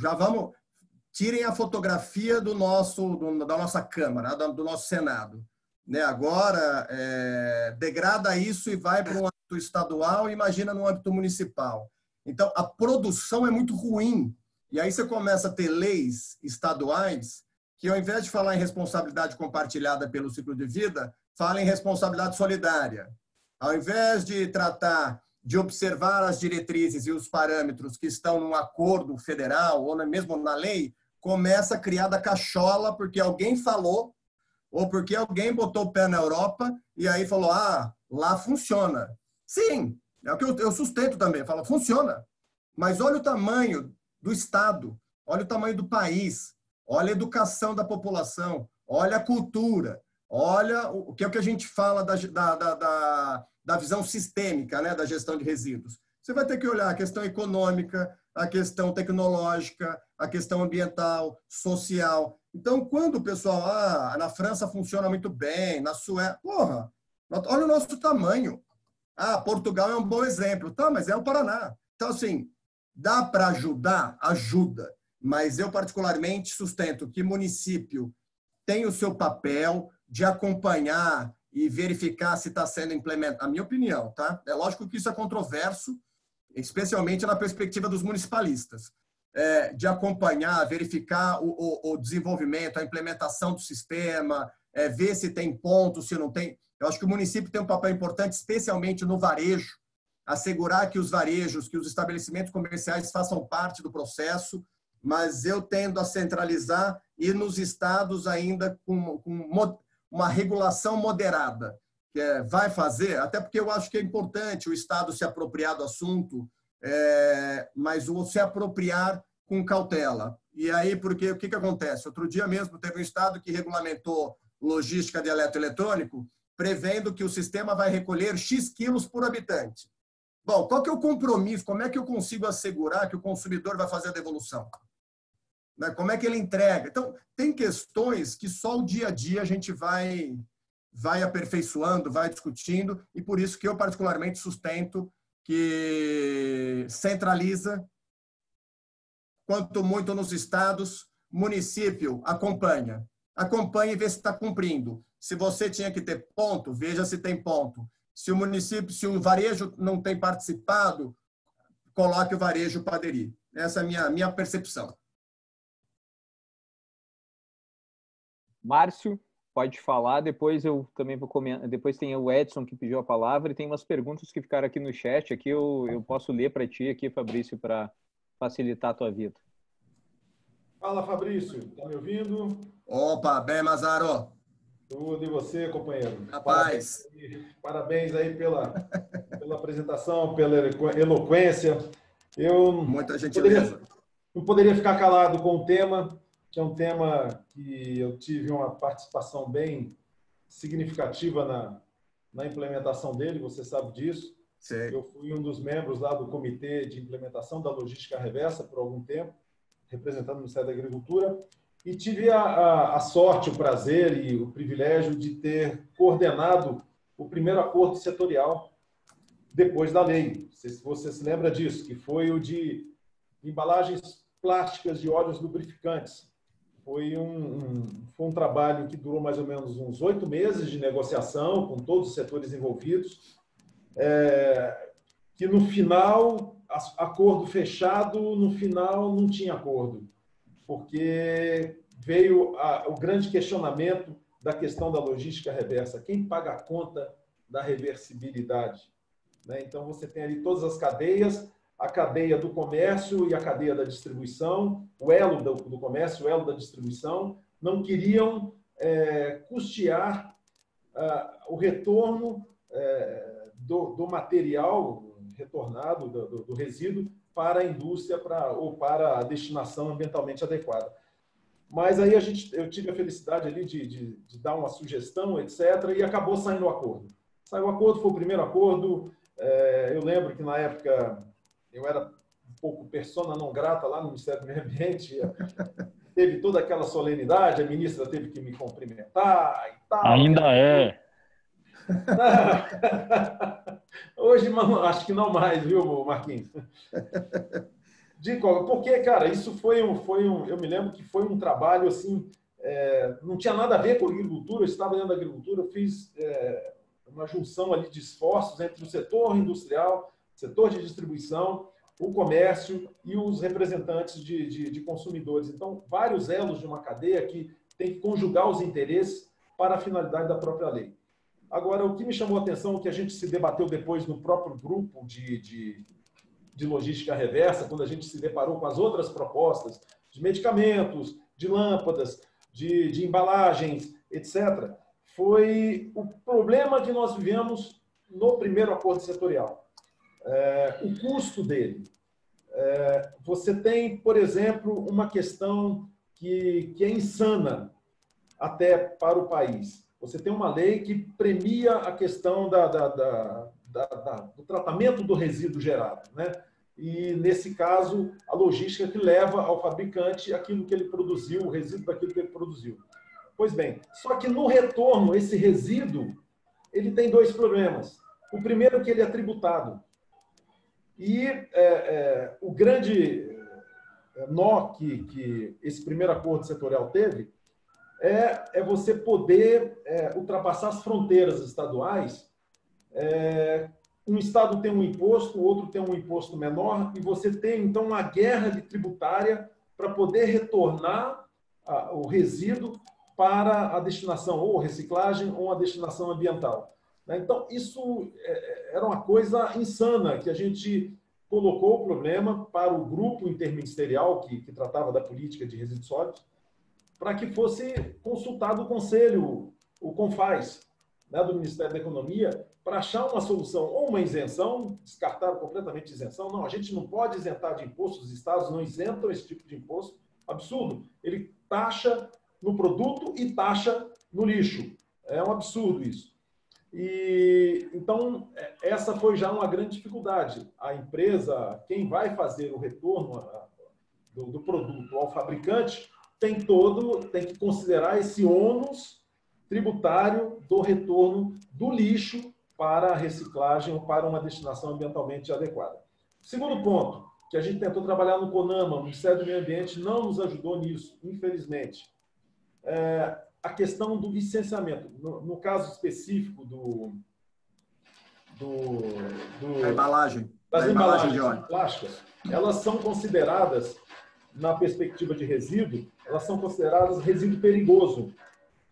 já vamos... Tirem a fotografia da nossa Câmara, do nosso Senado. Né? Agora, degrada isso e vai para um âmbito estadual, imagina no âmbito municipal. Então, a produção é muito ruim. E aí você começa a ter leis estaduais que, ao invés de falar em responsabilidade compartilhada pelo ciclo de vida, fala em responsabilidade solidária. Ao invés de tratar de observar as diretrizes e os parâmetros que estão num acordo federal ou mesmo na lei, começa a criar da cachola porque alguém falou ou porque alguém botou o pé na Europa e aí falou, lá funciona. Sim, é o que eu sustento também. Eu falo, funciona. Mas olha o tamanho do Estado, olha o tamanho do país, olha a educação da população, olha a cultura, olha o que é o que a gente fala da visão sistêmica, né, da gestão de resíduos. Você vai ter que olhar a questão econômica, a questão tecnológica, a questão ambiental, social. Então, quando o pessoal, na França funciona muito bem, na Suécia, olha o nosso tamanho. Portugal é um bom exemplo. Tá, mas é o Paraná. Então, assim, dá para ajudar? Ajuda. Mas eu, particularmente, sustento que município tem o seu papel de acompanhar e verificar se está sendo implementado. A minha opinião, tá? É lógico que isso é controverso, especialmente na perspectiva dos municipalistas, de acompanhar, verificar o desenvolvimento, a implementação do sistema, ver se tem pontos, se não tem. Eu acho que o município tem um papel importante, especialmente no varejo, assegurar que os varejos, que os estabelecimentos comerciais façam parte do processo, mas eu tendo a centralizar e nos estados ainda com uma regulação moderada. Vai fazer, até porque eu acho que é importante o Estado se apropriar do assunto, mas se apropriar com cautela. E aí, porque o que acontece? Outro dia mesmo teve um Estado que regulamentou logística de eletroeletrônico, prevendo que o sistema vai recolher X quilos por habitante. Bom, qual que é o compromisso? Como é que eu consigo assegurar que o consumidor vai fazer a devolução? Como é que ele entrega? Então, tem questões que só o dia a dia a gente vai aperfeiçoando, vai discutindo, e por isso que eu particularmente sustento que centraliza, quanto muito nos estados, município acompanha e vê se está cumprindo. Se você tinha que ter ponto, veja se tem ponto. Se o município, se o varejo não tem participado, coloque o varejo para aderir. Essa é a minha percepção. Márcio, pode falar, depois eu também vou comentar, depois tem o Edson que pediu a palavra e tem umas perguntas que ficaram aqui no chat, aqui eu posso ler para ti aqui, Fabrício, para facilitar a tua vida. Fala, Fabrício, tá me ouvindo? Opa, bem, Mazaro. Tudo, e você, companheiro? Rapaz. Parabéns aí pela apresentação, pela eloquência. Muita gentileza. Não poderia ficar calado com o tema, que é um tema que eu tive uma participação bem significativa na implementação dele, você sabe disso. Sim. Eu fui um dos membros lá do Comitê de Implementação da Logística Reversa por algum tempo, representando o Ministério da Agricultura, e tive a sorte, o prazer e o privilégio de ter coordenado o primeiro acordo setorial depois da lei. Não sei se você se lembra disso, que foi o de embalagens plásticas de óleos lubrificantes. Foi um trabalho que durou mais ou menos uns 8 meses de negociação com todos os setores envolvidos, que no final, acordo fechado, no final não tinha acordo, porque veio o grande questionamento da questão da logística reversa. Quem paga a conta da reversibilidade? Né? Então, você tem ali todas as cadeias, a cadeia do comércio e a cadeia da distribuição, o elo do comércio, o elo da distribuição, não queriam custear o retorno do material retornado, do resíduo, para a indústria ou para a destinação ambientalmente adequada. Mas aí eu tive a felicidade ali de dar uma sugestão, etc., e acabou saindo o acordo. Saiu o acordo, foi o primeiro acordo. Eu lembro que, na época, eu era um pouco persona não grata lá no Ministério do Meio Ambiente. Teve toda aquela solenidade, a ministra teve que me cumprimentar e tal. Ainda é. Hoje, acho que não mais, viu, Marquinhos? Porque, cara, isso foi eu me lembro que foi um trabalho assim, não tinha nada a ver com a agricultura, eu estava dentro da agricultura, eu fiz uma junção ali de esforços entre o setor industrial, setor de distribuição, o comércio e os representantes de consumidores. Então, vários elos de uma cadeia que tem que conjugar os interesses para a finalidade da própria lei. Agora, o que me chamou a atenção, que a gente se debateu depois no próprio grupo de logística reversa, quando a gente se deparou com as outras propostas de medicamentos, de lâmpadas, de embalagens, etc., foi o problema que nós vivemos no primeiro acordo setorial. O custo dele. Você tem, por exemplo, uma questão que é insana até para o país. Você tem uma lei que premia a questão do tratamento do resíduo gerado, né? E, nesse caso, a logística que leva ao fabricante aquilo que ele produziu, o resíduo daquilo que ele produziu. Pois bem, só que no retorno, esse resíduo, ele tem 2 problemas. O primeiro é que ele é tributado. E o grande nó que esse primeiro acordo setorial teve é você poder ultrapassar as fronteiras estaduais. Um estado tem um imposto, o outro tem um imposto menor, e você tem, então, uma guerra tributária para poder retornar o resíduo para a destinação, ou reciclagem, ou a destinação ambiental. Então, isso era uma coisa insana, que a gente colocou o problema para o grupo interministerial que tratava da política de resíduos sólidos, para que fosse consultado o Conselho, o CONFAS, né, do Ministério da Economia, para achar uma solução, ou uma isenção, descartaram completamente a isenção. Não, a gente não pode isentar de imposto, os estados não isentam esse tipo de imposto. Absurdo. Ele taxa no produto e taxa no lixo. É um absurdo isso. E, então, essa foi já uma grande dificuldade. A empresa, quem vai fazer o retorno do produto ao fabricante, tem que considerar esse ônus tributário do retorno do lixo para a reciclagem ou para uma destinação ambientalmente adequada. Segundo ponto, que a gente tentou trabalhar no CONAMA, o Ministério do Meio Ambiente não nos ajudou nisso, infelizmente. A questão do licenciamento. No caso específico da embalagem. Das embalagens plásticas, elas são consideradas, na perspectiva de resíduo, elas são consideradas resíduo perigoso,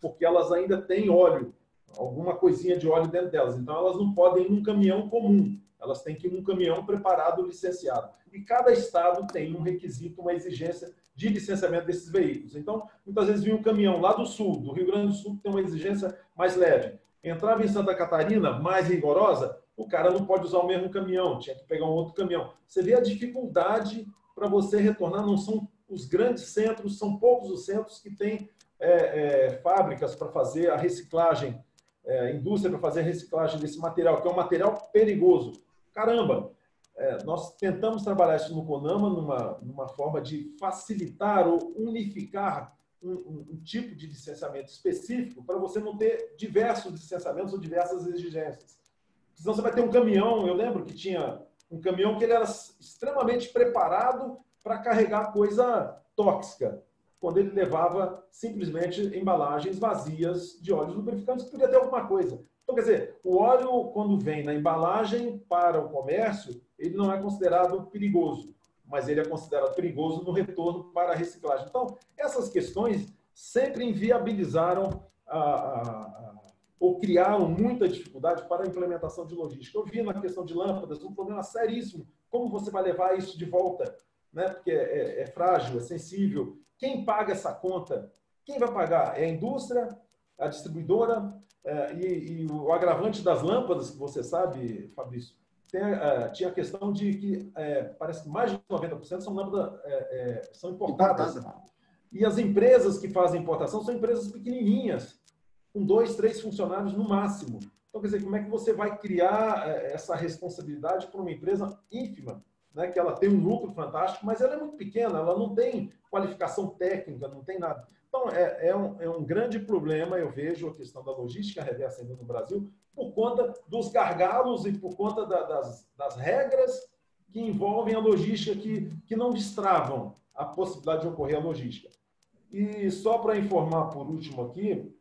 porque elas ainda têm óleo, alguma coisinha de óleo dentro delas. Então, elas não podem ir num caminhão comum, elas têm que ir num caminhão preparado, licenciado. E cada estado tem um requisito, uma exigência de licenciamento desses veículos. Então, muitas vezes vinha um caminhão lá do sul, do Rio Grande do Sul, que tem uma exigência mais leve. Entrava em Santa Catarina, mais rigorosa, o cara não pode usar o mesmo caminhão, tinha que pegar um outro caminhão. Você vê a dificuldade para você retornar, não são os grandes centros, são poucos os centros que têm fábricas para fazer a reciclagem, indústria para fazer a reciclagem desse material, que é um material perigoso. Caramba! Nós tentamos trabalhar isso no CONAMA numa forma de facilitar ou unificar um tipo de licenciamento específico para você não ter diversos licenciamentos ou diversas exigências. Senão você vai ter um caminhão, eu lembro que tinha um caminhão que ele era extremamente preparado para carregar coisa tóxica, quando ele levava simplesmente embalagens vazias de óleos lubrificantes, que podia ter alguma coisa. Então, quer dizer, o óleo, quando vem na embalagem para o comércio, ele não é considerado perigoso, mas ele é considerado perigoso no retorno para a reciclagem. Então, essas questões sempre inviabilizaram ou criaram muita dificuldade para a implementação de logística. Eu vi na questão de lâmpadas um problema seríssimo. Como você vai levar isso de volta? Né? Porque é frágil, é sensível. Quem paga essa conta? Quem vai pagar? É a indústria, a distribuidora e o agravante das lâmpadas, que você sabe, Fabrício, tinha a questão de que parece que mais de 90% são lâmpadas são importadas. E as empresas que fazem importação são empresas pequenininhas, com 2, 3 funcionários no máximo. Então, quer dizer, como é que você vai criar essa responsabilidade para uma empresa ínfima, né, que ela tem um lucro fantástico, mas ela é muito pequena, ela não tem qualificação técnica, não tem nada. Então, é um grande problema, eu vejo a questão da logística reversa ainda no Brasil, por conta dos gargalos e por conta das regras que envolvem a logística, que não destravam a possibilidade de ocorrer a logística. E só para informar por último aqui,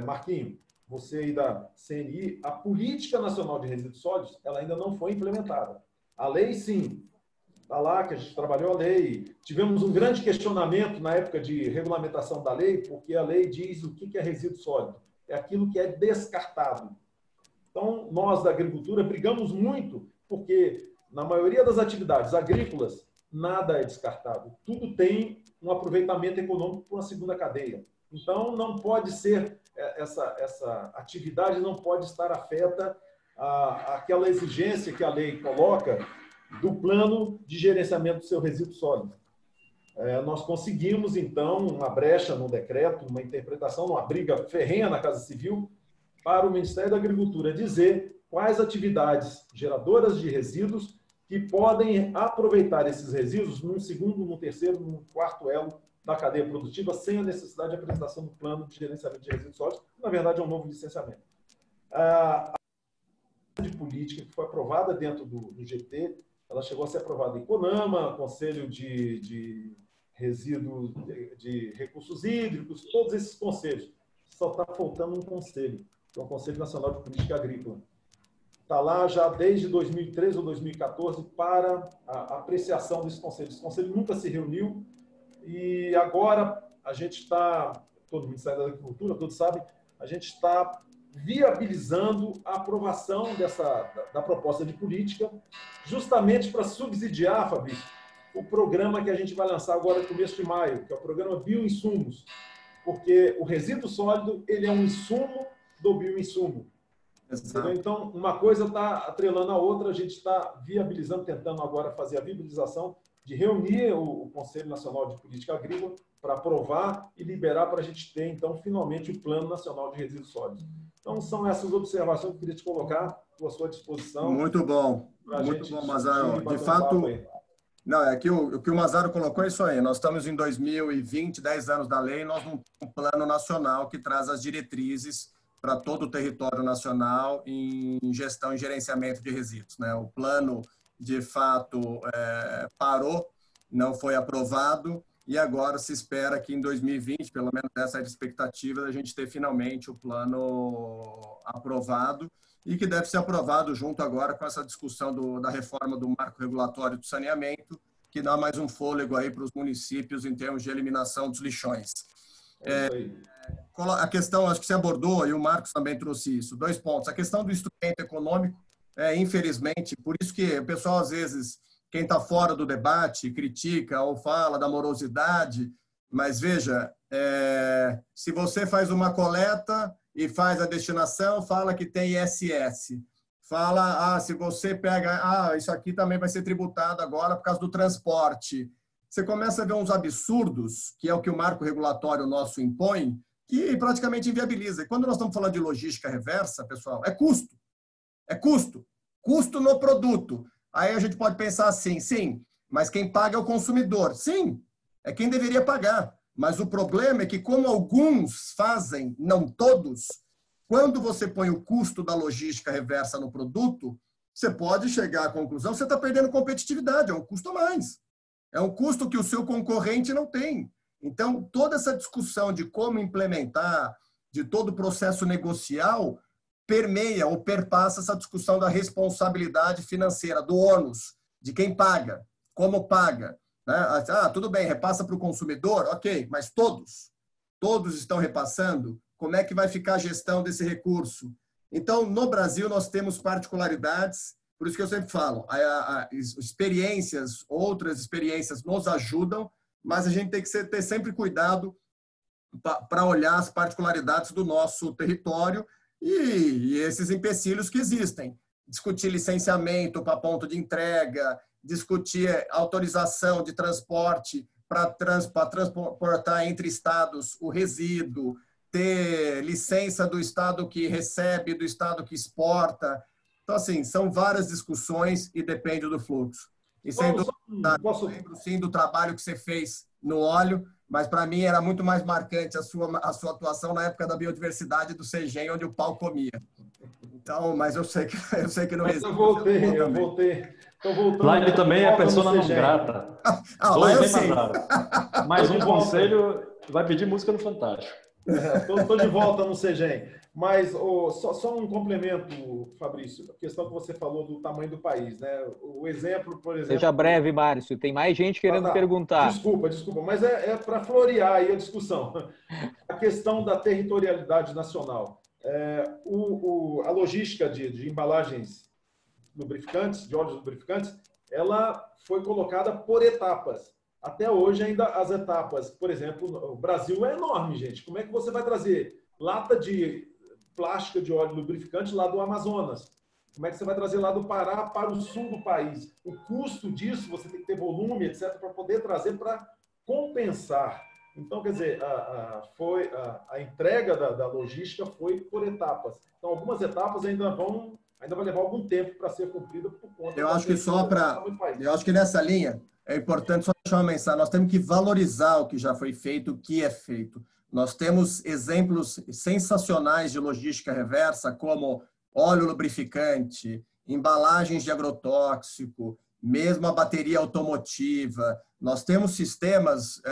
Marquinhos, você aí da CNI, a Política Nacional de Resíduos Sólidos, ela ainda não foi implementada. A lei, sim, está lá, que a gente trabalhou a lei. Tivemos um grande questionamento na época de regulamentação da lei, porque a lei diz o que é resíduo sólido. É aquilo que é descartado. Então, nós da agricultura brigamos muito, porque na maioria das atividades agrícolas, nada é descartado. Tudo tem um aproveitamento econômico para uma segunda cadeia. Então, não pode ser, essa atividade não pode estar afeta àquela exigência que a lei coloca do plano de gerenciamento do seu resíduo sólido. Nós conseguimos, então, uma brecha no decreto, uma interpretação, uma briga ferrenha na Casa Civil, para o Ministério da Agricultura dizer quais atividades geradoras de resíduos que podem aproveitar esses resíduos num segundo, num terceiro, num quarto elo da cadeia produtiva, sem a necessidade de apresentação do plano de gerenciamento de resíduos sólidos, que, na verdade, é um novo licenciamento. A de política que foi aprovada dentro do GT, ela chegou a ser aprovada em CONAMA, Conselho de Resíduos de Recursos Hídricos, todos esses conselhos. Só está faltando um conselho, que é o Conselho Nacional de Política Agrícola. Está lá já desde 2013 ou 2014 para a apreciação desse conselho. Esse conselho nunca se reuniu e agora a gente está, todo o Ministério da Agricultura, todos sabem, a gente está viabilizando a aprovação da proposta de política, justamente para subsidiar, Fabrício, o programa que a gente vai lançar agora no começo de maio, que é o programa Bioinsumos, porque o resíduo sólido ele é um insumo do bioinsumo. Então, uma coisa está atrelando a outra, a gente está viabilizando, tentando agora fazer a viabilização de reunir o Conselho Nacional de Política Agrícola para aprovar e liberar para a gente ter, então, finalmente, o Plano Nacional de Resíduos Sólidos. Então, são essas observações que eu queria te colocar à sua disposição. Muito bom, Mazaro. De fato, não, é que o que o Mazaro colocou é isso aí. Nós estamos em 2020, 10 anos da lei, nós não temos um plano nacional que traz as diretrizes para todo o território nacional em gestão e gerenciamento de resíduos, né? O plano, de fato, parou, não foi aprovado, e agora se espera que em 2020, pelo menos essa é a expectativa, a gente ter finalmente o plano aprovado, e que deve ser aprovado junto agora com essa discussão da reforma do marco regulatório do saneamento, que dá mais um fôlego aí para os municípios em termos de eliminação dos lixões. A questão, acho que você abordou, e o Marcos também trouxe isso, 2 pontos. A questão do instrumento econômico, infelizmente, por isso que o pessoal, às vezes, quem está fora do debate, critica ou fala da morosidade, mas veja, se você faz uma coleta e faz a destinação, fala que tem ISS. Fala, se você pega, isso aqui também vai ser tributado agora por causa do transporte. Você começa a ver uns absurdos, que é o que o marco regulatório nosso impõe, que praticamente inviabiliza. E quando nós estamos falando de logística reversa, pessoal, é custo. É custo. Custo no produto. Aí a gente pode pensar assim, sim, mas quem paga é o consumidor. Sim, é quem deveria pagar. Mas o problema é que, como alguns fazem, não todos, quando você põe o custo da logística reversa no produto, você pode chegar à conclusão que você está perdendo competitividade, é um custo a mais. É um custo que o seu concorrente não tem. Então, toda essa discussão de como implementar, de todo o processo negocial, permeia ou perpassa essa discussão da responsabilidade financeira, do ônus, de quem paga, como paga. Né? Ah, tudo bem, repassa para o consumidor, ok, mas todos estão repassando? Como é que vai ficar a gestão desse recurso? Então, no Brasil, nós temos particularidades, por isso que eu sempre falo, outras experiências nos ajudam, mas a gente tem que ter sempre cuidado para olhar as particularidades do nosso território e esses empecilhos que existem. Discutir licenciamento para ponto de entrega, discutir autorização de transporte para transportar entre estados o resíduo, ter licença do estado que recebe, do estado que exporta. Então, assim, são várias discussões e depende do fluxo. E sem dúvida, eu lembro, sim, do trabalho que você fez no óleo, mas para mim era muito mais marcante a sua atuação na época da biodiversidade do CEGEM, onde o pau comia. Então, mas eu sei que não existe. Eu voltei. Lá ele também é persona não grata. Lá eu sei. Mais um conselho, vai pedir música no Fantástico. Estou de volta no CEGEM. Mas só um complemento, Fabrício, a questão que você falou do tamanho do país, né? O exemplo, por exemplo... Seja breve, Márcio. Tem mais gente querendo perguntar. Desculpa, mas é para florear aí a discussão. A questão da territorialidade nacional. A logística de embalagens lubrificantes, de óleos lubrificantes, ela foi colocada por etapas. Até hoje, ainda as etapas, por exemplo, o Brasil é enorme, gente. Como é que você vai trazer lata de plástica de óleo lubrificante lá do Amazonas? Como é que você vai trazer lá do Pará para o sul do país? O custo disso, você tem que ter volume, etc., para poder trazer para compensar. Então, quer dizer, a entrega da logística foi por etapas. Então, algumas etapas ainda vai levar algum tempo para ser cumprida por conta. Eu acho que nessa linha é importante só deixar uma mensagem. Nós temos que valorizar o que já foi feito, o que é feito. Nós temos exemplos sensacionais de logística reversa, como óleo lubrificante, embalagens de agrotóxico, mesmo a bateria automotiva. Nós temos sistemas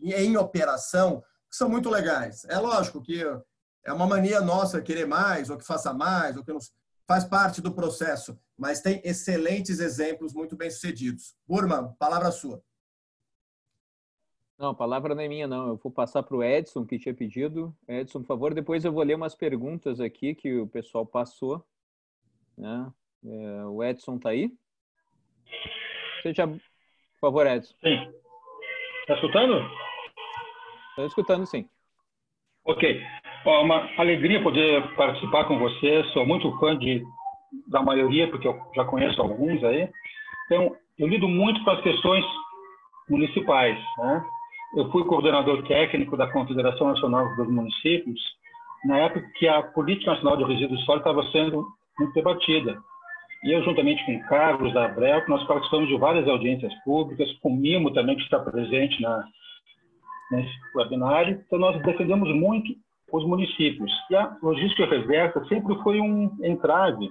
em operação que são muito legais. É lógico que é uma mania nossa querer mais, ou que faça mais, ou que não faz parte do processo, mas tem excelentes exemplos muito bem-sucedidos. Burman, palavra sua. Não, a palavra não é minha, não. Eu vou passar para o Edson, que tinha pedido. Edson, por favor, depois eu vou ler umas perguntas aqui que o pessoal passou. Né? O Edson está aí? Por favor, Edson. Sim. Está escutando? Estou escutando, sim. Ok. Uma alegria poder participar com você. Sou muito fã da maioria, porque eu já conheço alguns aí. Então, eu lido muito com as questões municipais, né? Eu fui coordenador técnico da Confederação Nacional dos Municípios na época que a Política Nacional de Resíduos Sólidos estava sendo muito debatida. E eu, juntamente com o Carlos da Abreu, nós participamos de várias audiências públicas, com o Mimo também, que está presente nesse webinário. Então, nós defendemos muito os municípios. E a logística reversa sempre foi um entrave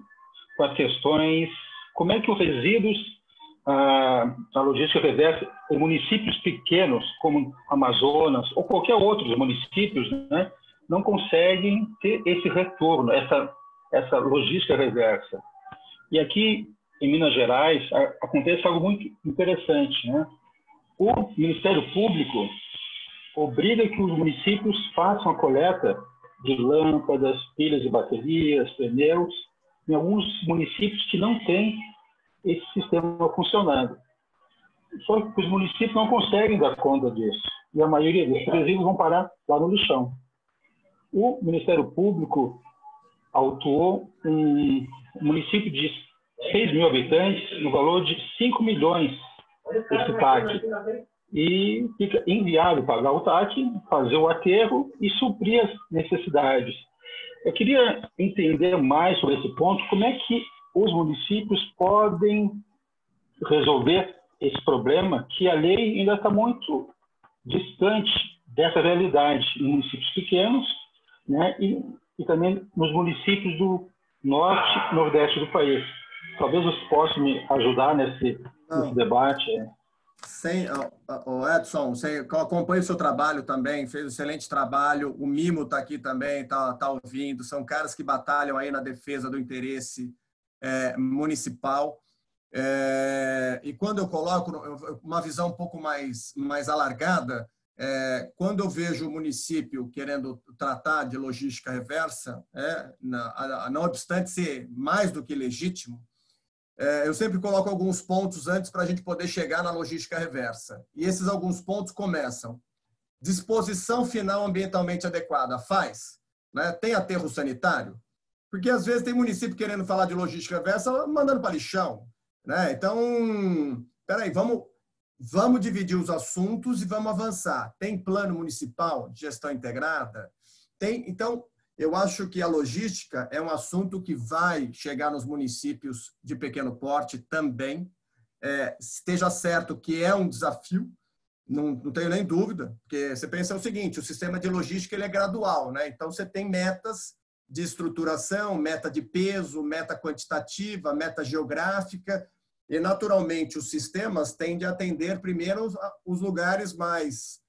com as questões, como é que os resíduos, a logística reversa em municípios pequenos, como Amazonas, ou qualquer outros municípios, né, não conseguem ter esse retorno, essa logística reversa. E aqui, em Minas Gerais, acontece algo muito interessante, né? O Ministério Público obriga que os municípios façam a coleta de lâmpadas, pilhas de baterias, pneus, em alguns municípios que não têm esse sistema funcionando. Só que os municípios não conseguem dar conta disso. E a maioria desses resíduos vão parar lá no lixão. O Ministério Público autuou um município de 6 mil habitantes no valor de 5 milhões esse TAC. E fica inviável pagar o TAC, fazer o aterro e suprir as necessidades. Eu queria entender mais sobre esse ponto, como é que os municípios podem resolver esse problema, que a lei ainda está muito distante dessa realidade em municípios pequenos, né, e também nos municípios do norte e nordeste do país. Talvez você possa me ajudar nesse debate. Edson, eu acompanho o seu trabalho também, fez um excelente trabalho, o Mimo está aqui também, está ouvindo, são caras que batalham aí na defesa do interesse municipal. E quando eu coloco uma visão um pouco mais alargada, quando eu vejo o município querendo tratar de logística reversa, não obstante ser mais do que legítimo, eu sempre coloco alguns pontos antes para a gente poder chegar na logística reversa. E esses alguns pontos começam. Disposição final ambientalmente adequada. Faz. Né? Tem aterro sanitário? Porque, às vezes, tem município querendo falar de logística reversa, mandando para lixão. Né? Então, peraí, vamos dividir os assuntos e vamos avançar. Tem plano municipal de gestão integrada? Tem. Então, eu acho que a logística é um assunto que vai chegar nos municípios de pequeno porte também. Esteja certo que é um desafio, não tenho nem dúvida, porque você pensa o seguinte, o sistema de logística ele é gradual, né? Então, você tem metas de estruturação, meta de peso, meta quantitativa, meta geográfica, e, naturalmente, os sistemas tendem a atender primeiro os lugares mais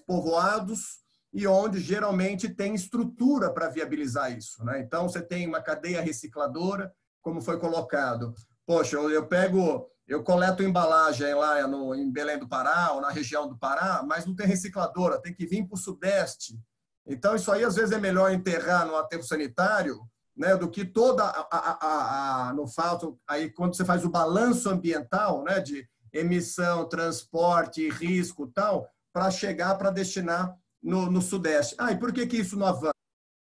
povoados, e onde geralmente tem estrutura para viabilizar isso. Né? Então, você tem uma cadeia recicladora, como foi colocado. Poxa, eu coleto embalagem lá em Belém do Pará, ou na região do Pará, mas não tem recicladora, tem que vir para o Sudeste. Então, isso aí, às vezes, é melhor enterrar no aterro sanitário, né, do que toda no fato, aí quando você faz o balanço ambiental, né, de emissão, transporte, risco e tal, para chegar para destinar no Sudeste. E por que isso não avança?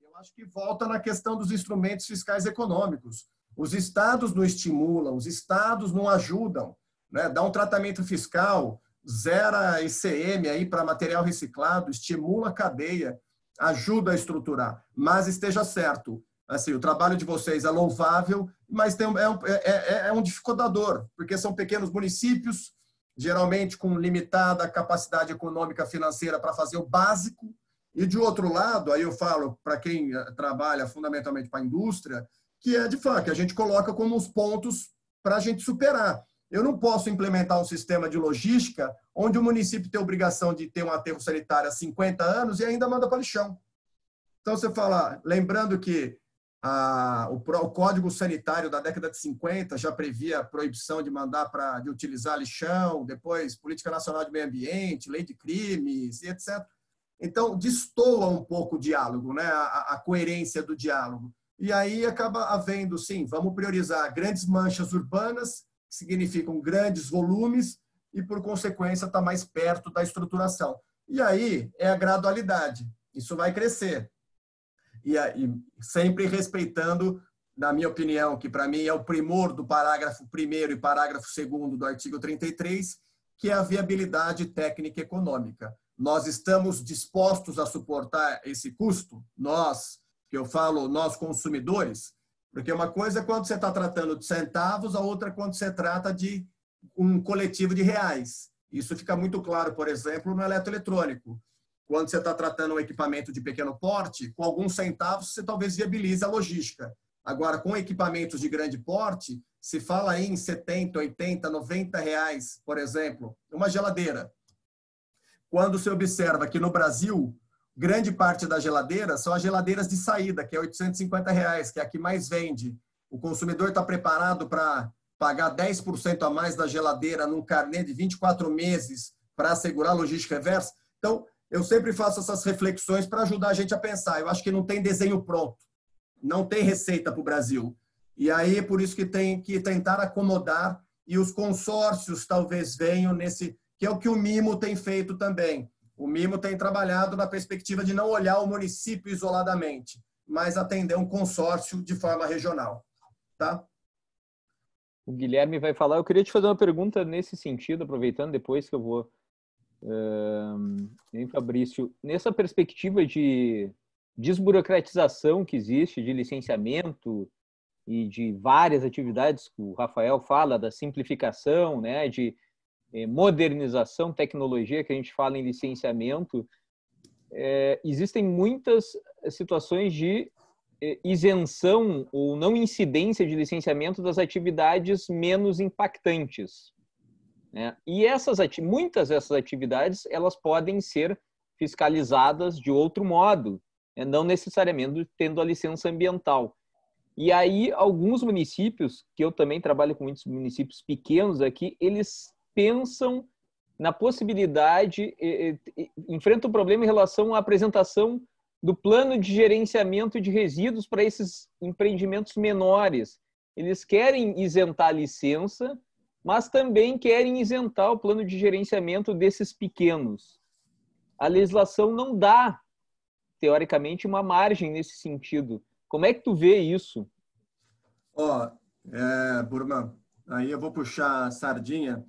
Eu acho que volta na questão dos instrumentos fiscais econômicos. Os estados não estimulam, os estados não ajudam. Né? Dá um tratamento fiscal, zera ICM aí para material reciclado, estimula a cadeia, ajuda a estruturar. Mas esteja certo, assim, o trabalho de vocês é louvável, mas é um dificultador, porque são pequenos municípios, geralmente com limitada capacidade econômica financeira para fazer o básico. E, de outro lado, aí eu falo para quem trabalha fundamentalmente para a indústria, que de fato, que a gente coloca como os pontos para a gente superar. Eu não posso implementar um sistema de logística onde o município tem a obrigação de ter um aterro sanitário há 50 anos e ainda manda para lixão. Então, você fala, lembrando que o Código Sanitário da década de 50 já previa a proibição de utilizar lixão, depois Política Nacional de Meio Ambiente, Lei de Crimes, e etc. Então, destoa um pouco o diálogo, né? a coerência do diálogo. E aí acaba havendo, sim, vamos priorizar grandes manchas urbanas, que significam grandes volumes, e, por consequência, está mais perto da estruturação. E aí é a gradualidade. Isso vai crescer. E sempre respeitando, na minha opinião, que para mim é o primor do parágrafo 1º e parágrafo 2º do artigo 33, que é a viabilidade técnica e econômica. Nós estamos dispostos a suportar esse custo? Nós, que eu falo, nós consumidores, porque uma coisa é quando você está tratando de centavos, a outra é quando você trata de um coletivo de reais. Isso fica muito claro, por exemplo, no eletroeletrônico. Quando você está tratando um equipamento de pequeno porte, com alguns centavos você talvez viabilize a logística. Agora, com equipamentos de grande porte, se fala aí em 70, 80, 90 reais, por exemplo, uma geladeira. Quando você observa que no Brasil, grande parte das geladeiras são as geladeiras de saída, que é 850 reais, que é a que mais vende. O consumidor está preparado para pagar 10% a mais da geladeira num carnê de 24 meses para assegurar a logística reversa. Então, eu sempre faço essas reflexões para ajudar a gente a pensar. Eu acho que não tem desenho pronto, não tem receita para o Brasil. E aí é por isso que tem que tentar acomodar, e os consórcios talvez venham nesse, que é o que o Mimo tem feito também. O Mimo tem trabalhado na perspectiva de não olhar o município isoladamente, mas atender um consórcio de forma regional. Tá? O Guilherme vai falar. Eu queria te fazer uma pergunta nesse sentido, aproveitando depois que eu vou... Fabrício, nessa perspectiva de desburocratização que existe, de licenciamento e de várias atividades que o Rafael fala, da simplificação, né, de modernização, tecnologia que a gente fala em licenciamento, existem muitas situações de isenção ou não incidência de licenciamento das atividades menos impactantes. né? E muitas dessas atividades elas podem ser fiscalizadas de outro modo, né? Não necessariamente tendo a licença ambiental. E aí, alguns municípios, que eu também trabalho com muitos municípios pequenos aqui, eles pensam na possibilidade, enfrentam um problema em relação à apresentação do plano de gerenciamento de resíduos para esses empreendimentos menores. Eles querem isentar a licença, mas também querem isentar o plano de gerenciamento desses pequenos. A legislação não dá, teoricamente, uma margem nesse sentido. Como é que tu vê isso? Burman, aí eu vou puxar a sardinha.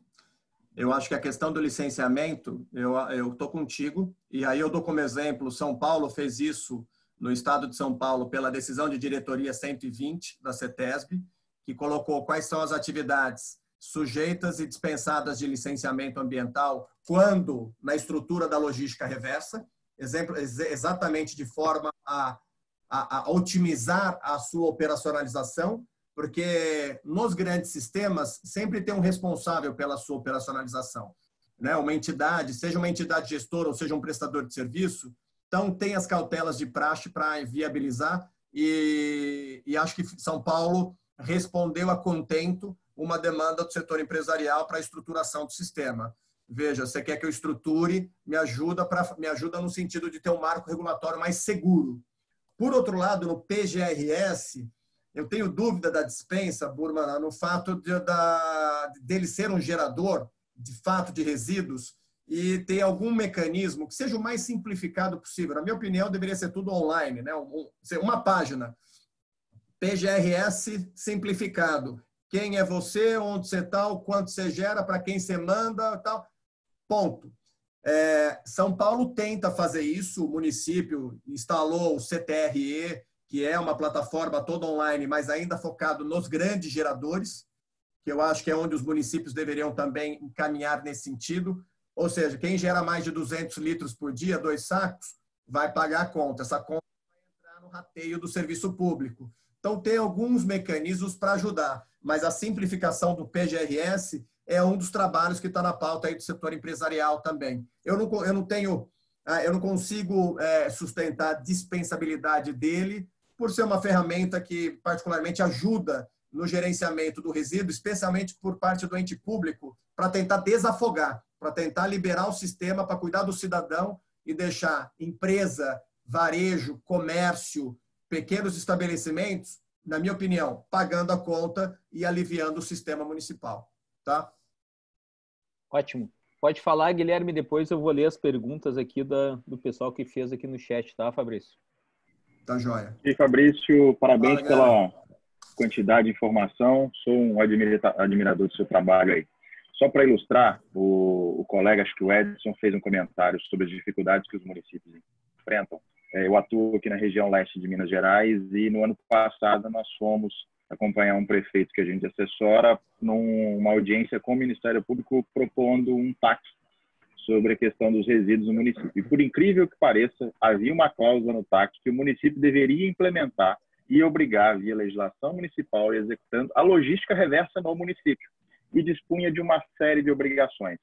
Eu acho que a questão do licenciamento, eu estou contigo, e aí eu dou como exemplo, São Paulo fez isso no estado de São Paulo pela decisão de diretoria 120 da CETESB, que colocou quais são as atividades sujeitas e dispensadas de licenciamento ambiental quando na estrutura da logística reversa, exatamente de forma a otimizar a sua operacionalização, porque nos grandes sistemas sempre tem um responsável pela sua operacionalização, né? Uma entidade, seja uma entidade gestora ou seja um prestador de serviço, então tem as cautelas de praxe para viabilizar e acho que São Paulo respondeu a contento uma demanda do setor empresarial para a estruturação do sistema. Veja, você quer que eu estruture, me ajuda no sentido de ter um marco regulatório mais seguro. Por outro lado, no PGRS, eu tenho dúvida da dispensa, Burman, no fato dele ser um gerador, de fato, de resíduos e ter algum mecanismo que seja o mais simplificado possível. Na minha opinião, deveria ser tudo online, né? Uma página. PGRS simplificado. Quem é você, onde você está, o quanto você gera, para quem você manda, tal. Ponto. São Paulo tenta fazer isso, o município instalou o CTRE, que é uma plataforma toda online, mas ainda focado nos grandes geradores, que eu acho que é onde os municípios deveriam também encaminhar nesse sentido. Ou seja, quem gera mais de 200 litros por dia, 2 sacos, vai pagar a conta. Essa conta vai entrar no rateio do serviço público. Então, tem alguns mecanismos para ajudar, mas a simplificação do PGRS é um dos trabalhos que está na pauta aí do setor empresarial também. Eu não consigo sustentar a dispensabilidade dele, por ser uma ferramenta que particularmente ajuda no gerenciamento do resíduo, especialmente por parte do ente público, para tentar desafogar, para tentar liberar o sistema, para cuidar do cidadão e deixar empresa, varejo, comércio, pequenos estabelecimentos, na minha opinião, pagando a conta e aliviando o sistema municipal. Tá? Ótimo. Pode falar, Guilherme, depois eu vou ler as perguntas aqui do pessoal que fez aqui no chat, tá, Fabrício? Tá joia. E Fabrício, parabéns pela quantidade de informação. Sou um admirador do seu trabalho aí. Só para ilustrar, o colega, acho que o Edson, fez um comentário sobre as dificuldades que os municípios enfrentam. Eu atuo aqui na região leste de Minas Gerais e no ano passado nós fomos acompanhar um prefeito que a gente assessora numa audiência com o Ministério Público propondo um TAC sobre a questão dos resíduos no município. E por incrível que pareça, havia uma cláusula no TAC que o município deveria implementar e obrigar, via legislação municipal, executando a logística reversa no município, e dispunha de uma série de obrigações.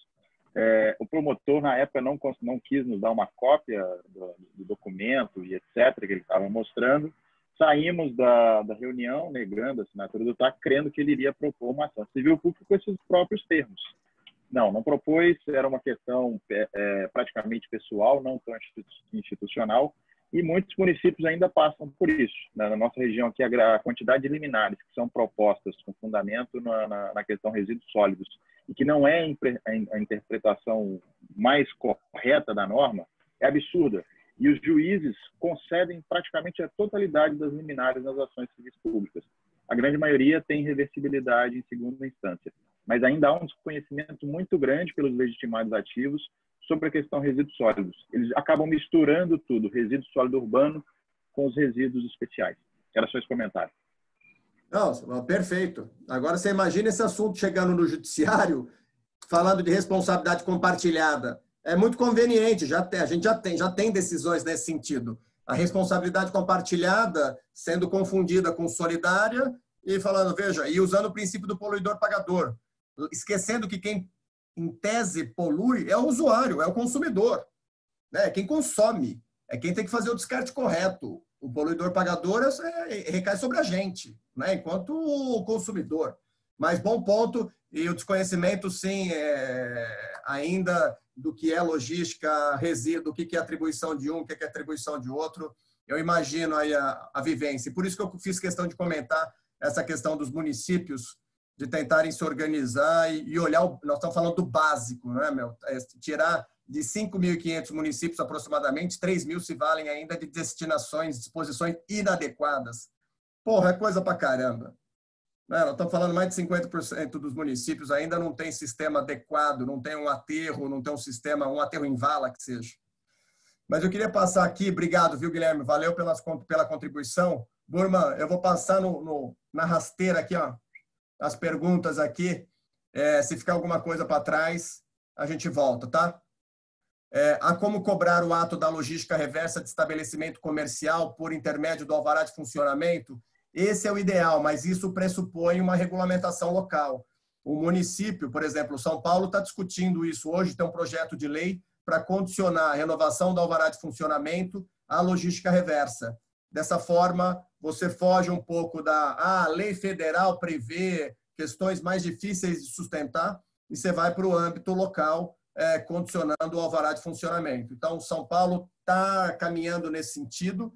O promotor, na época, não quis nos dar uma cópia do documento e etc., que ele estava mostrando. Saímos da reunião, negando a assinatura do TAC, crendo que ele iria propor uma ação civil pública com esses próprios termos. Não propôs, era uma questão praticamente pessoal, não tão institucional, e muitos municípios ainda passam por isso. Na nossa região aqui, a quantidade de liminares que são propostas com fundamento na questão resíduos sólidos, e que não é a interpretação mais correta da norma, é absurda. E os juízes concedem praticamente a totalidade das liminares nas ações civis públicas. A grande maioria tem reversibilidade em segunda instância, mas ainda há um desconhecimento muito grande pelos legitimados ativos sobre a questão resíduos sólidos. Eles acabam misturando tudo, resíduo sólido urbano com os resíduos especiais. Era só esse comentário. Não, perfeito. Agora você imagina esse assunto chegando no judiciário, falando de responsabilidade compartilhada. É muito conveniente, a gente já tem decisões nesse sentido. A responsabilidade compartilhada sendo confundida com solidária e falando, veja, e usando o princípio do poluidor pagador, esquecendo que quem em tese, polui é o usuário, é o consumidor, né? É quem consome, é quem tem que fazer o descarte correto. O poluidor pagador recai sobre a gente, né? Enquanto o consumidor. Mas bom ponto, e o desconhecimento, sim, ainda do que é logística, resíduo, o que é atribuição de um, o que é atribuição de outro. Eu imagino aí a vivência. Por isso que eu fiz questão de comentar essa questão dos municípios, de tentarem se organizar e olhar, nós estamos falando do básico, né, meu? Tirar de 5.500 municípios, aproximadamente, 3.000 se valem ainda de destinações, disposições inadequadas. Porra, é coisa pra caramba. Nós estamos falando mais de 50% dos municípios ainda não tem sistema adequado, não tem um aterro, não tem um sistema, um aterro em vala que seja. Mas eu queria passar aqui, obrigado, viu, Guilherme? Valeu pela contribuição. Burman, eu vou passar na rasteira aqui, ó, as perguntas aqui. Se ficar alguma coisa para trás, a gente volta, tá? Há como cobrar o ato da logística reversa de estabelecimento comercial por intermédio do alvará de funcionamento? Esse é o ideal, mas isso pressupõe uma regulamentação local. O município, por exemplo, São Paulo está discutindo isso hoje, tem um projeto de lei para condicionar a renovação do alvará de funcionamento à logística reversa. Dessa forma, você foge um pouco da lei federal prevê questões mais difíceis de sustentar e você vai para o âmbito local, condicionando o alvará de funcionamento. Então, São Paulo está caminhando nesse sentido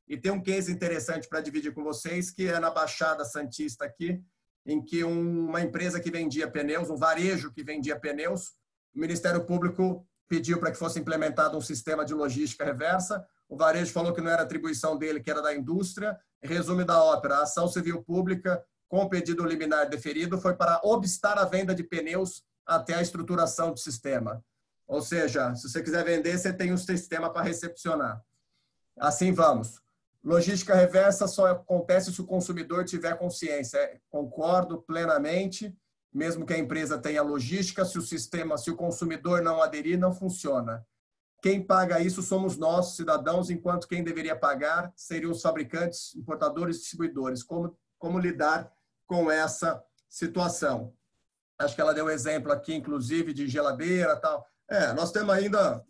e tem um case interessante para dividir com vocês, que é na Baixada Santista aqui, em que uma empresa que vendia pneus, um varejo que vendia pneus, o Ministério Público pediu para que fosse implementado um sistema de logística reversa. O varejo falou que não era atribuição dele, que era da indústria. Resumo da ópera: a ação civil pública, com pedido liminar deferido, foi para obstar a venda de pneus até a estruturação do sistema. Ou seja, se você quiser vender, você tem um sistema para recepcionar. Assim vamos. Logística reversa só acontece se o consumidor tiver consciência. Concordo plenamente. Mesmo que a empresa tenha logística, se o consumidor não aderir, não funciona. Quem paga isso somos nós, cidadãos, enquanto quem deveria pagar seriam os fabricantes, importadores e distribuidores. Como lidar com essa situação? Acho que ela deu um exemplo aqui, inclusive, de geladeira e tal. Nós temos ainda,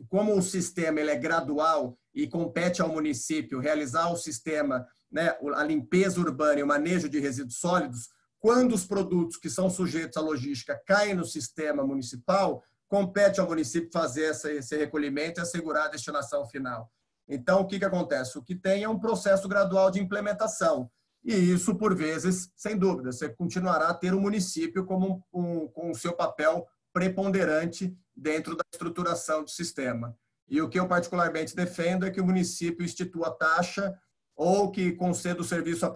como o sistema ele é gradual e compete ao município realizar o sistema, né, a limpeza urbana e o manejo de resíduos sólidos, quando os produtos que são sujeitos à logística caem no sistema municipal, compete ao município fazer esse recolhimento e assegurar a destinação final. Então, o que acontece? O que tem é um processo gradual de implementação. E isso, por vezes, sem dúvida, você continuará a ter o município como com o seu papel preponderante dentro da estruturação do sistema. E o que eu particularmente defendo é que o município institua taxa ou que conceda o serviço ao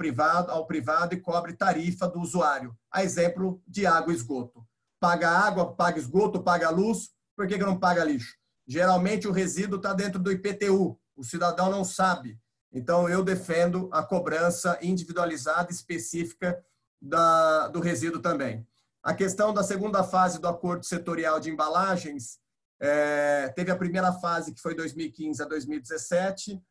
privado e cobre tarifa do usuário. A exemplo de água e esgoto. Paga água, paga esgoto, paga luz, por que não paga lixo? Geralmente o resíduo está dentro do IPTU, o cidadão não sabe. Então eu defendo a cobrança individualizada, específica do resíduo também. A questão da segunda fase do acordo setorial de embalagens, teve a primeira fase, que foi 2015 a 2017,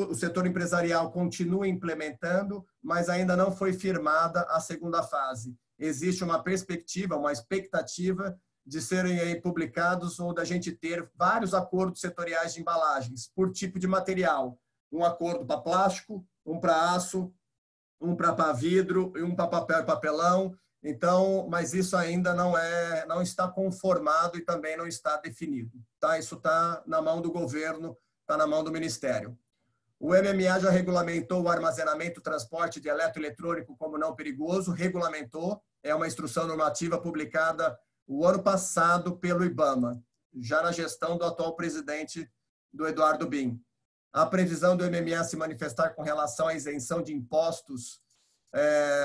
o setor empresarial continua implementando, mas ainda não foi firmada a segunda fase. Existe uma perspectiva, uma expectativa de serem aí publicados ou da gente ter vários acordos setoriais de embalagens por tipo de material. Um acordo para plástico, um para aço, um para vidro e um para papel e papelão. Então, mas isso ainda não está conformado e também não está definido. Tá? Isso está na mão do governo, está na mão do Ministério. O MMA já regulamentou o armazenamento e transporte de eletroeletrônico como não perigoso, regulamentou, é uma instrução normativa publicada o ano passado pelo IBAMA, já na gestão do atual presidente, do Eduardo Bin. A previsão do MMA se manifestar com relação à isenção de impostos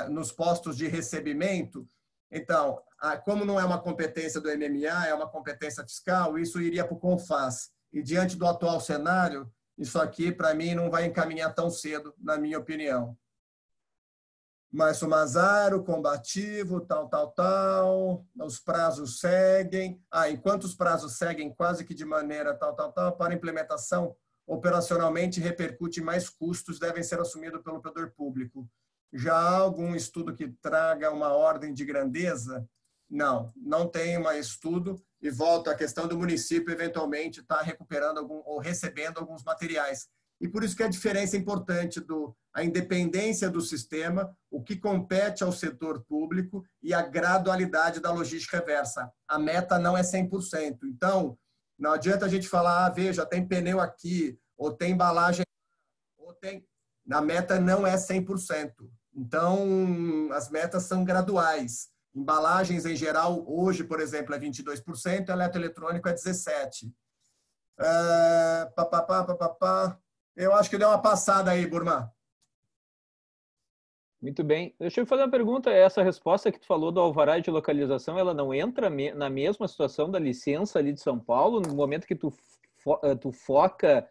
nos postos de recebimento. Então, como não é uma competência do MMA, é uma competência fiscal, isso iria para o CONFAS. E diante do atual cenário, isso aqui, para mim, não vai encaminhar tão cedo, na minha opinião. Márcio Mazaro, combativo, tal. Os prazos seguem. Enquanto os prazos seguem quase que de maneira para implementação, operacionalmente repercute mais custos, devem ser assumidos pelo poder público. Já há algum estudo que traga uma ordem de grandeza? Não tem mais estudo, e volta à questão do município eventualmente estar recuperando ou recebendo alguns materiais. E por isso que a diferença é importante a independência do sistema, o que compete ao setor público e a gradualidade da logística reversa. A meta não é 100%. Então, não adianta a gente falar, veja, tem pneu aqui, ou tem embalagem, ou tem... A meta não é 100%. Então, as metas são graduais. Embalagens, em geral, hoje, por exemplo, é 22%, eletroeletrônico é 17%. Eu acho que deu uma passada aí, Burma. Muito bem. Deixa eu fazer uma pergunta. Essa resposta que tu falou do alvará de localização, ela não entra na mesma situação da licença ali de São Paulo, no momento que tu foca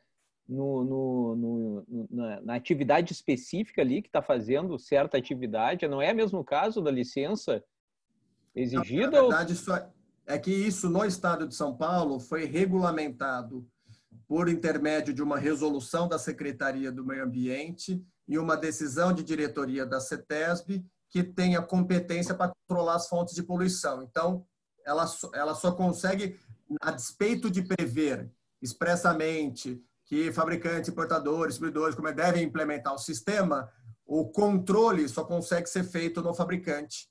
na atividade específica ali, que está fazendo certa atividade? Não é o mesmo caso da licença exigida? Na verdade, é que isso no estado de São Paulo foi regulamentado por intermédio de uma resolução da Secretaria do Meio Ambiente e uma decisão de diretoria da CETESB que tem a competência para controlar as fontes de poluição. Então, ela só consegue, a despeito de prever expressamente que fabricantes, importadores, distribuidores como devem implementar o sistema, o controle só consegue ser feito no fabricante,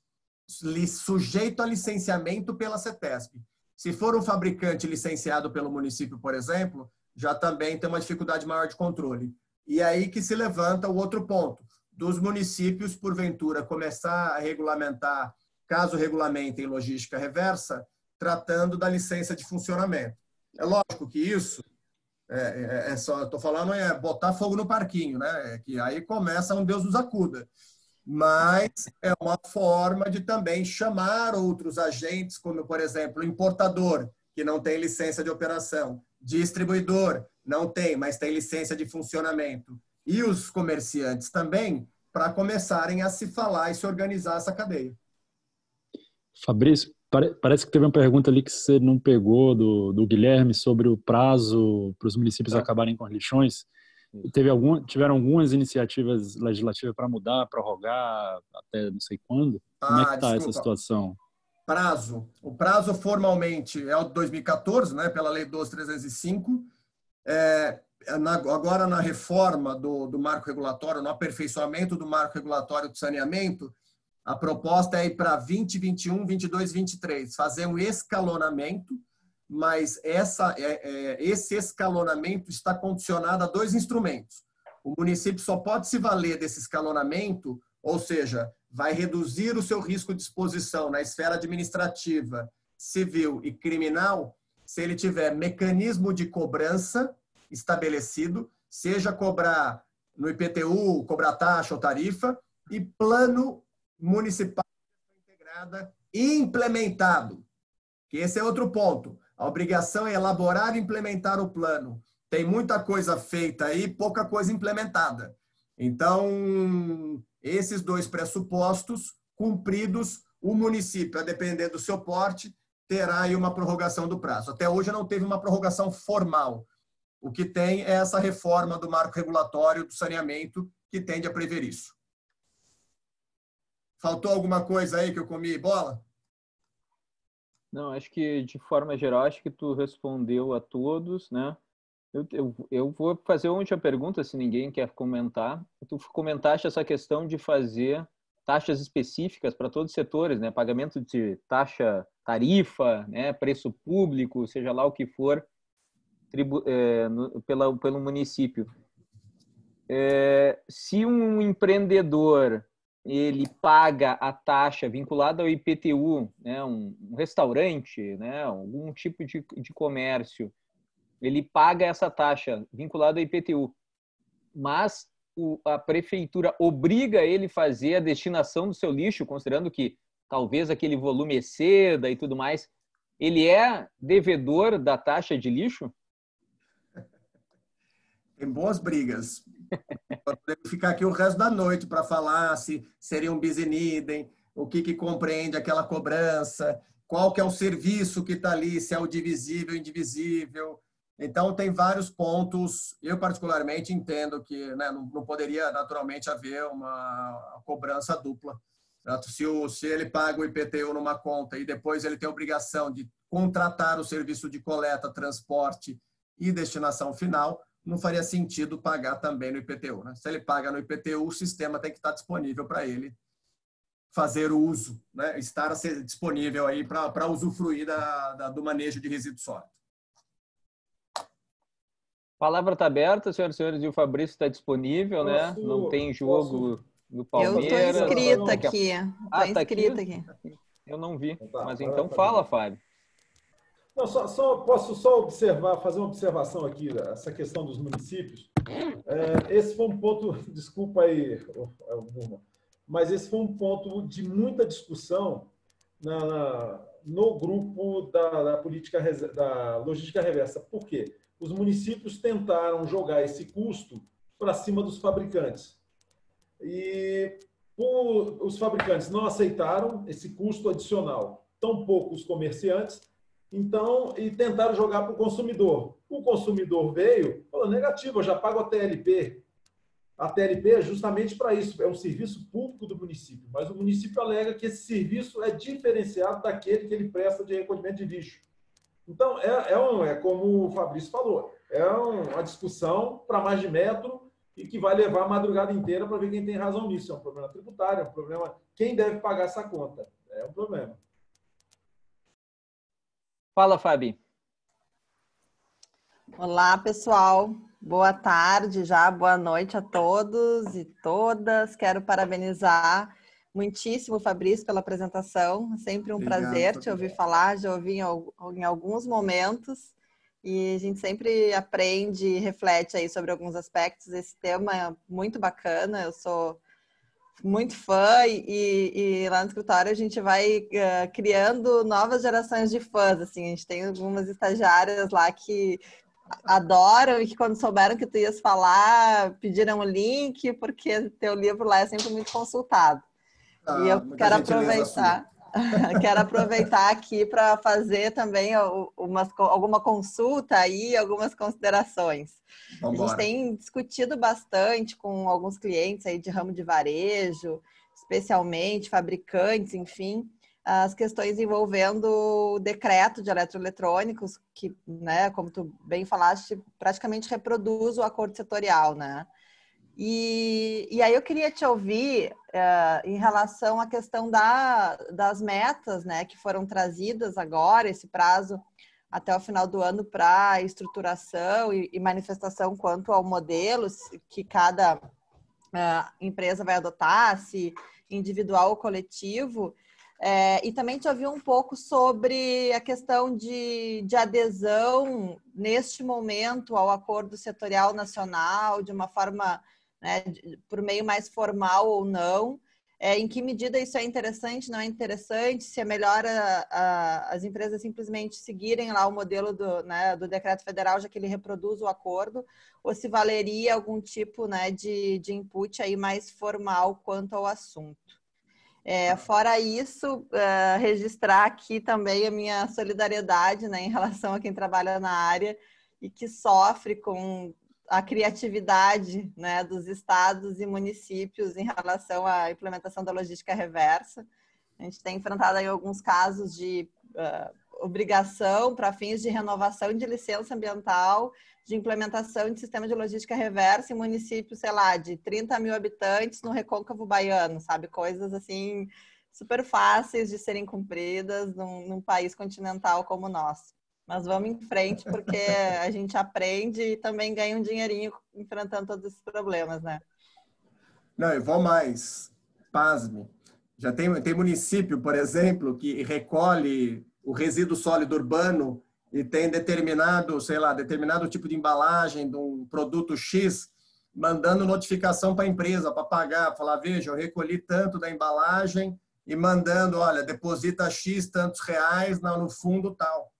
sujeito a licenciamento pela CETESB. Se for um fabricante licenciado pelo município, por exemplo, já também tem uma dificuldade maior de controle. E aí que se levanta o outro ponto, dos municípios, porventura, começar a regulamentar, caso regulamentem logística reversa, tratando da licença de funcionamento. É lógico que isso, estou falando, é botar fogo no parquinho, né? Que aí começa um Deus nos acuda. Mas é uma forma de também chamar outros agentes, como, por exemplo, importador, que não tem licença de operação, distribuidor, não tem, mas tem licença de funcionamento, e os comerciantes também, para começarem a se falar e se organizar essa cadeia. Fabrício, parece que teve uma pergunta ali que você não pegou do Guilherme sobre o prazo para os municípios acabarem com os lixões. Tiveram algumas iniciativas legislativas para mudar, prorrogar até não sei quando. Como é que está essa situação? Prazo. O prazo formalmente é o de 2014, né, pela Lei 12.305. Agora, na reforma do marco regulatório, no aperfeiçoamento do marco regulatório do saneamento, a proposta é ir para 2021, 22, 23, fazer um escalonamento, mas esse escalonamento está condicionado a 2 instrumentos. O município só pode se valer desse escalonamento, ou seja, vai reduzir o seu risco de exposição na esfera administrativa, civil e criminal, se ele tiver mecanismo de cobrança estabelecido, seja cobrar no IPTU, cobrar taxa ou tarifa, e plano municipal integrada implementado. Que esse é outro ponto. A obrigação é elaborar e implementar o plano. Tem muita coisa feita aí, pouca coisa implementada. Então, esses 2 pressupostos cumpridos, o município, a depender do seu porte, terá aí uma prorrogação do prazo. Até hoje não teve uma prorrogação formal. O que tem é essa reforma do marco regulatório do saneamento que tende a prever isso. Faltou alguma coisa aí que eu comi bola? Não, acho que de forma geral, acho que tu respondeu a todos, né? Eu vou fazer uma última pergunta, se ninguém quer comentar. Tu comentaste essa questão de fazer taxas específicas para todos os setores, né? Pagamento de taxa, tarifa, né? Preço público, seja lá o que for, pelo município. Se um empreendedor ele paga a taxa vinculada ao IPTU, né, um restaurante, né, algum tipo de comércio, ele paga essa taxa vinculada ao IPTU, mas a prefeitura obriga ele a fazer a destinação do seu lixo, considerando que talvez aquele volume exceda e tudo mais, ele é devedor da taxa de lixo? Tem boas brigas. Podemos ficar aqui o resto da noite para falar se seria um bis in idem, o que compreende aquela cobrança, qual que é o serviço que está ali, se é o divisível, indivisível. Então, tem vários pontos. Eu, particularmente, entendo que, né, não poderia, naturalmente, haver uma cobrança dupla. Se ele paga o IPTU numa conta e depois ele tem a obrigação de contratar o serviço de coleta, transporte e destinação final, não faria sentido pagar também no IPTU, né? Se ele paga no IPTU, o sistema tem que estar disponível para ele fazer o uso, né? Estar a ser disponível aí para usufruir do manejo de resíduo sólido. A palavra está aberta, senhoras e senhores, e o Fabrício está disponível, né? Não tem jogo do Palmeiras. Eu estou inscrita aqui. Tá inscrita aqui? Eu não vi. Mas então fala, Fábio. Não, posso só observar, fazer uma observação aqui, essa questão dos municípios. Esse foi um ponto, desculpa aí, Burma, mas esse foi um ponto de muita discussão no grupo da política da logística reversa. Por quê? Os municípios tentaram jogar esse custo para cima dos fabricantes. E os fabricantes não aceitaram esse custo adicional, tampouco os comerciantes, então, e tentaram jogar para o consumidor. O consumidor veio e falou, negativo, eu já pago a TLP. A TLP é justamente para isso, é um serviço público do município, mas o município alega que esse serviço é diferenciado daquele que ele presta de recolhimento de lixo. Então, como o Fabrício falou, é uma discussão para mais de metro e que vai levar a madrugada inteira para ver quem tem razão nisso. É um problema tributário, é um problema... Quem deve pagar essa conta? É um problema. Fala, Fabi. Olá, pessoal. Boa tarde já, boa noite a todos e todas. Quero parabenizar muitíssimo o Fabrício pela apresentação. É sempre um prazer te ouvir falar, já ouvi em alguns momentos e a gente sempre aprende e reflete aí sobre alguns aspectos. Esse tema é muito bacana, eu sou muito fã e lá no escritório a gente vai criando novas gerações de fãs, assim, a gente tem algumas estagiárias lá que adoram e que quando souberam que tu ias falar, pediram o link, porque teu livro lá é sempre muito consultado. E eu quero aproveitar aqui para fazer também alguma consulta aí, algumas considerações. Vambora. A gente tem discutido bastante com alguns clientes aí de ramo de varejo, especialmente fabricantes, enfim, as questões envolvendo o decreto de eletroeletrônicos, que, né, como tu bem falaste, praticamente reproduz o acordo setorial, né? E aí eu queria te ouvir em relação à questão das metas, né, que foram trazidas agora, esse prazo até o final do ano para estruturação e manifestação quanto ao modelo que cada empresa vai adotar, se individual ou coletivo. E também te ouvir um pouco sobre a questão de adesão neste momento ao acordo setorial nacional, de uma forma, né, por meio mais formal ou não, em que medida isso é interessante, não é interessante, se é melhor as empresas simplesmente seguirem lá o modelo do decreto federal, já que ele reproduz o acordo, ou se valeria algum tipo, né, de input aí mais formal quanto ao assunto. Fora isso, registrar aqui também a minha solidariedade, né, em relação a quem trabalha na área e que sofre com a criatividade, né, dos estados e municípios em relação à implementação da logística reversa. A gente tem enfrentado aí alguns casos de obrigação para fins de renovação de licença ambiental, de implementação de sistema de logística reversa em municípios, sei lá, de 30 mil habitantes no Recôncavo Baiano, sabe? Coisas assim super fáceis de serem cumpridas num país continental como o nosso. Mas vamos em frente, porque a gente aprende e também ganha um dinheirinho enfrentando todos esses problemas, né? Não, eu vou mais. Pasme. Já tem município, por exemplo, que recolhe o resíduo sólido urbano e tem determinado tipo de embalagem de um produto X, mandando notificação para a empresa, para pagar, falar, veja, eu recolhi tanto da embalagem e mandando, olha, deposita X tantos reais no fundo tal.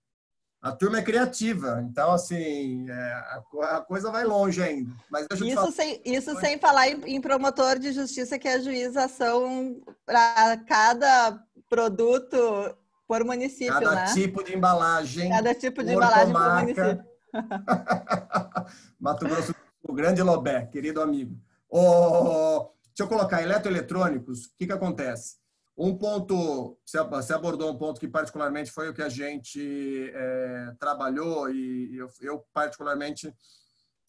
A turma é criativa, então, assim, a coisa vai longe ainda. Mas deixa eu te falar. Isso sem falar em promotor de justiça que ajuiza ação para cada produto por município, cada né? Tipo de embalagem. Cada tipo de embalagem por município. Mato Grosso do Sul, grande Lobé, querido amigo. Deixa eu colocar eletroeletrônicos, o que acontece? Um ponto, você abordou um ponto que particularmente foi o que a gente trabalhou e eu particularmente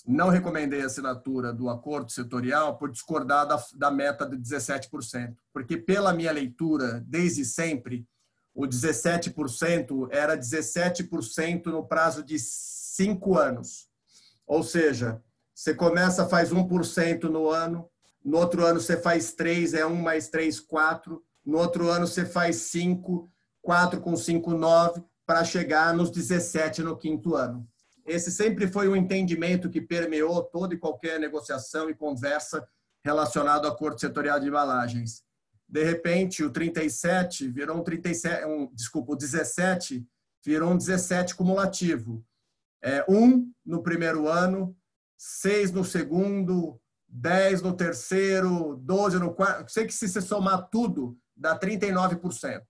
não recomendei a assinatura do acordo setorial por discordar da meta de 17%, porque pela minha leitura, desde sempre, o 17% era 17% no prazo de 5 anos. Ou seja, você começa, faz 1% no ano, no outro ano você faz 3, 1 mais 3, 4, no outro ano você faz 5, 4 com 5, 9, para chegar nos 17 no 5º ano. Esse sempre foi um entendimento que permeou toda e qualquer negociação e conversa relacionada ao acordo setorial de embalagens. De repente, o 37 virou o 17 virou um 17 cumulativo. 1 no primeiro ano, 6 no segundo, 10 no terceiro, 12 no quarto. Sei que se você somar tudo, dá 39%.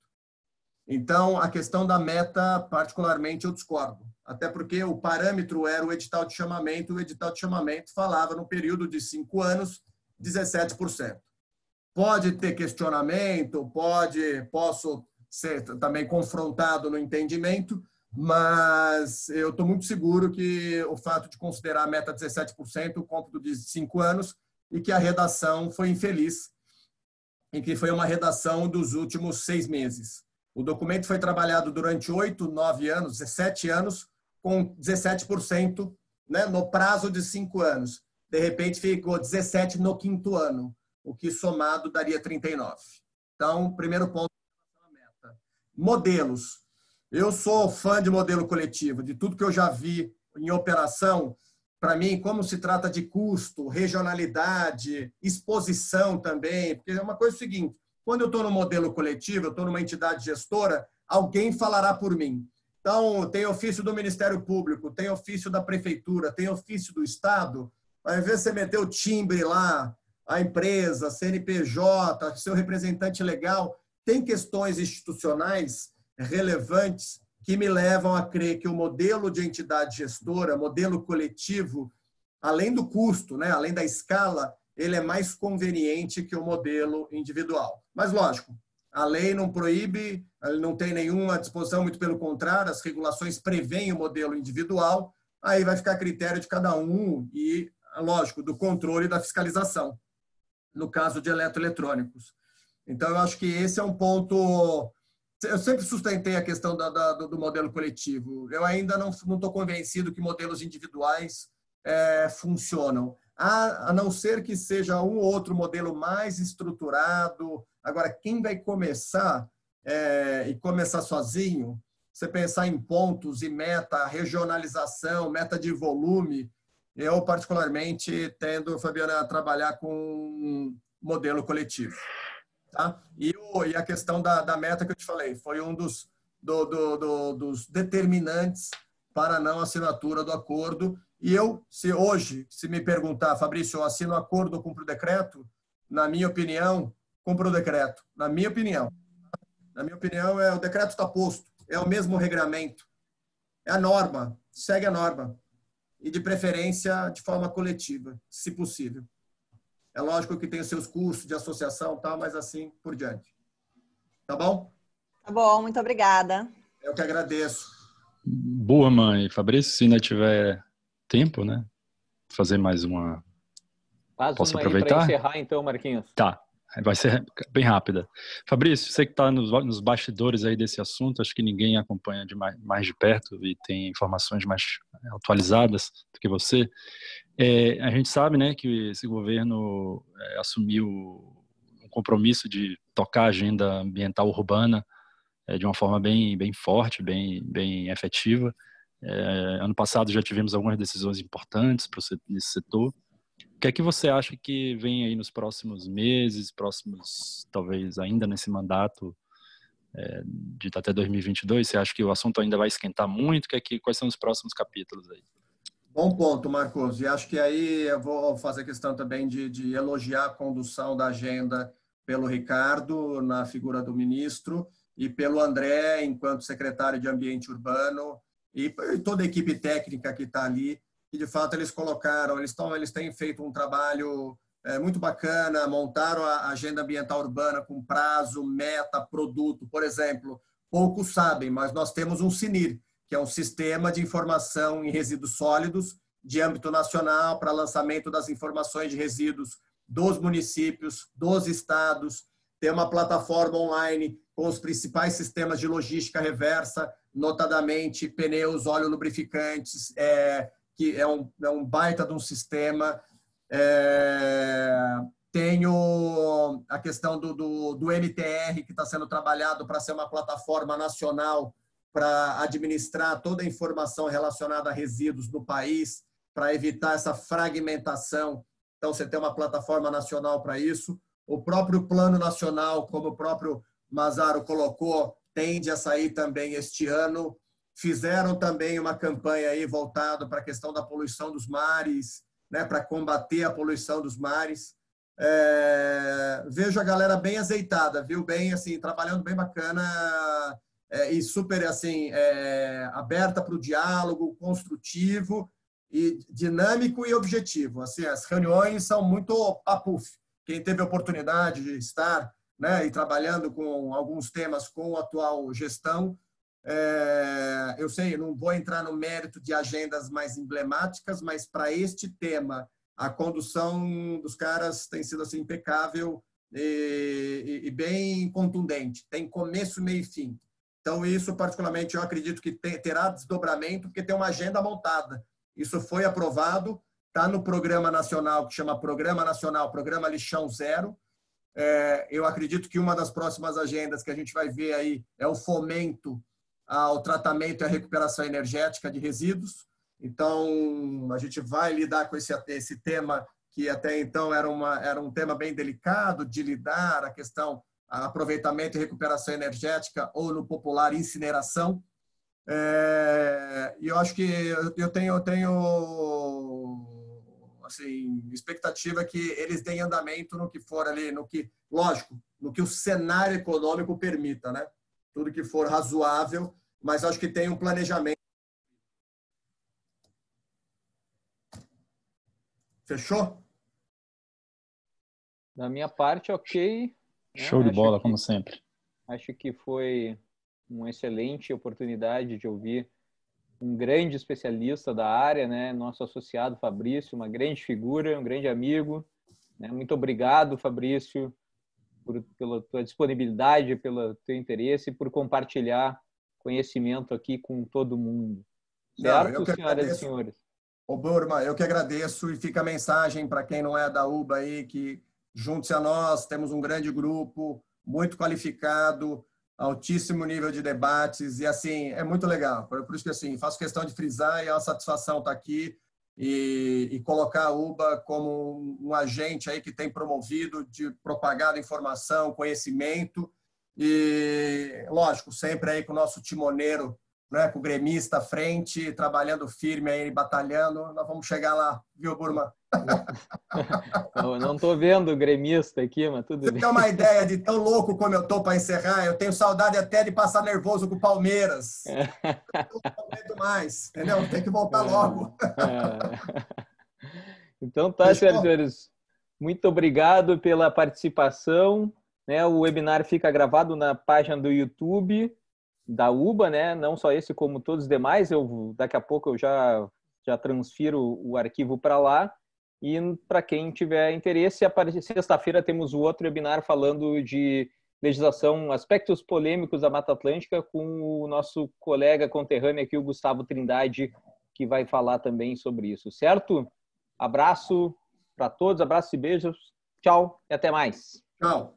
Então, a questão da meta, particularmente, eu discordo. Até porque o parâmetro era o edital de chamamento, o edital de chamamento falava no período de 5 anos, 17%. Pode ter questionamento, posso ser também confrontado no entendimento, mas eu estou muito seguro que o fato de considerar a meta 17%, o cômputo de 5 anos, e que a redação foi infeliz, e que foi uma redação dos últimos 6 meses. O documento foi trabalhado durante 8, 9 anos, 17 anos, com 17%, né, no prazo de 5 anos. De repente, ficou 17 no 5º ano, o que somado daria 39. Então, primeiro ponto, meta. Modelos. Eu sou fã de modelo coletivo, de tudo que eu já vi em operação. Para mim, como se trata de custo, regionalidade, exposição também, porque é uma coisa seguinte, quando eu estou no modelo coletivo, eu estou numa entidade gestora, alguém falará por mim. Então, tem ofício do Ministério Público, tem ofício da Prefeitura, tem ofício do Estado. Ao invés de você meter o timbre lá, a empresa, CNPJ, seu representante legal, tem questões institucionais relevantes que me levam a crer que o modelo de entidade gestora, modelo coletivo, além do custo, né, além da escala, ele é mais conveniente que o modelo individual. Mas, lógico, a lei não proíbe, não tem nenhuma disposição, muito pelo contrário, as regulações prevêem o modelo individual, aí vai ficar a critério de cada um e, lógico, do controle e da fiscalização, no caso de eletroeletrônicos. Então, eu acho que esse é um ponto... Eu sempre sustentei a questão do modelo coletivo. Eu ainda não estou convencido que modelos individuais funcionam. A não ser que seja um ou outro modelo mais estruturado. Agora, quem vai começar e começar sozinho, você pensar em pontos e meta, regionalização, meta de volume, eu particularmente tendo, Fabiana, a trabalhar com modelo coletivo. Tá? E a questão da meta que eu te falei, foi um dos determinantes para a não assinatura do acordo. E eu, se me perguntar, Fabrício, eu assino o acordo ou cumpro o decreto? Na minha opinião, cumpro o decreto. Na minha opinião. Na minha opinião, o decreto está posto. É o mesmo regramento. É a norma. Segue a norma. E, de preferência, de forma coletiva, se possível. É lógico que tem os seus custos de associação, tal, mas assim por diante. Tá bom? Tá bom, muito obrigada. Eu que agradeço. Boa, mãe. Fabrício, se ainda tiver tempo, né? Fazer mais uma... Posso aproveitar? Para encerrar, então, Marquinhos. Tá. Vai ser bem rápida. Fabrício, você que está nos bastidores aí desse assunto, acho que ninguém acompanha mais de perto e tem informações mais atualizadas do que você. A gente sabe, né, que esse governo assumiu um compromisso de tocar a agenda ambiental urbana de uma forma bem forte, bem efetiva. Ano passado já tivemos algumas decisões importantes nesse setor. O que é que você acha que vem aí nos próximos meses, talvez ainda nesse mandato de até 2022? Você acha que o assunto ainda vai esquentar muito? Quais são os próximos capítulos aí? Bom ponto, Marcos. E acho que aí eu vou fazer questão também de elogiar a condução da agenda pelo Ricardo, na figura do ministro, e pelo André, enquanto secretário de Ambiente Urbano, e toda a equipe técnica que está ali, que de fato eles têm feito um trabalho muito bacana, montaram a agenda ambiental urbana com prazo, meta, produto. Por exemplo, poucos sabem, mas nós temos um SINIR, que é um sistema de informação em resíduos sólidos de âmbito nacional para lançamento das informações de resíduos dos municípios, dos estados. Tem uma plataforma online com os principais sistemas de logística reversa, notadamente pneus, óleo lubrificantes, que é um baita de um sistema. Tenho a questão do MTR, que está sendo trabalhado para ser uma plataforma nacional para administrar toda a informação relacionada a resíduos no país, para evitar essa fragmentação. Então, você tem uma plataforma nacional para isso. O próprio Plano Nacional, como o próprio Mazaro colocou, tende a sair também este ano. Fizeram também uma campanha aí voltada para a questão da poluição dos mares, né, para combater a poluição dos mares. Vejo a galera bem azeitada, viu? Bem, assim, trabalhando bem bacana e super, assim, aberta para o diálogo, construtivo e dinâmico e objetivo. Assim, as reuniões são muito papuf. Quem teve a oportunidade de estar, né, e trabalhando com alguns temas com a atual gestão, eu sei, não vou entrar no mérito de agendas mais emblemáticas, mas para este tema, a condução dos caras tem sido assim, impecável e bem contundente. Tem começo, meio e fim. Então, isso, particularmente, eu acredito que terá desdobramento, porque tem uma agenda montada. Isso foi aprovado, está no Programa Nacional, que chama Programa Lixão Zero. Eu acredito que uma das próximas agendas que a gente vai ver aí é o fomento ao tratamento e à recuperação energética de resíduos. Então, a gente vai lidar com esse tema que até então era um tema bem delicado de lidar, a questão aproveitamento e recuperação energética, ou no popular, incineração. E eu acho que eu tenho assim, expectativa que eles deem andamento no que for ali, lógico, no que o cenário econômico permita, né? Tudo que for razoável, mas acho que tem um planejamento. Fechou? Da minha parte, ok. Show de bola, como sempre. Acho que foi uma excelente oportunidade de ouvir um grande especialista da área, né? Nosso associado Fabrício, uma grande figura, um grande amigo. Né? Muito obrigado, Fabrício, pela tua disponibilidade, pelo teu interesse e por compartilhar conhecimento aqui com todo mundo. Certo, senhoras e senhores? Ô, Burma, eu que agradeço, e fica a mensagem para quem não é da UBA aí, que junte-se a nós, temos um grande grupo, muito qualificado, altíssimo nível de debates, e assim, é muito legal. Por isso que assim, faço questão de frisar, e é uma satisfação estar aqui e colocar a UBA como um agente aí que tem promovido, de propagado informação, conhecimento, e lógico, sempre aí com o nosso timoneiro, né, com o gremista à frente, trabalhando firme aí, batalhando. Nós vamos chegar lá, viu, Burma? Não estou vendo o gremista aqui, mas tudo bem. Você tem uma ideia de tão louco como eu estou para encerrar? Eu tenho saudade até de passar nervoso com o Palmeiras. Eu não aguento mais, entendeu? Tem que voltar logo. Então tá, senhores. Muito obrigado pela participação. Né? O webinar fica gravado na página do YouTube da UBA, né? Não só esse, como todos os demais. Daqui a pouco eu já transfiro o arquivo para lá. E para quem tiver interesse, sexta-feira temos o outro webinar falando de legislação, aspectos polêmicos da Mata Atlântica, com o nosso colega conterrâneo aqui, o Gustavo Trindade, que vai falar também sobre isso, certo? Abraço para todos, abraços e beijos. Tchau e até mais. Tchau.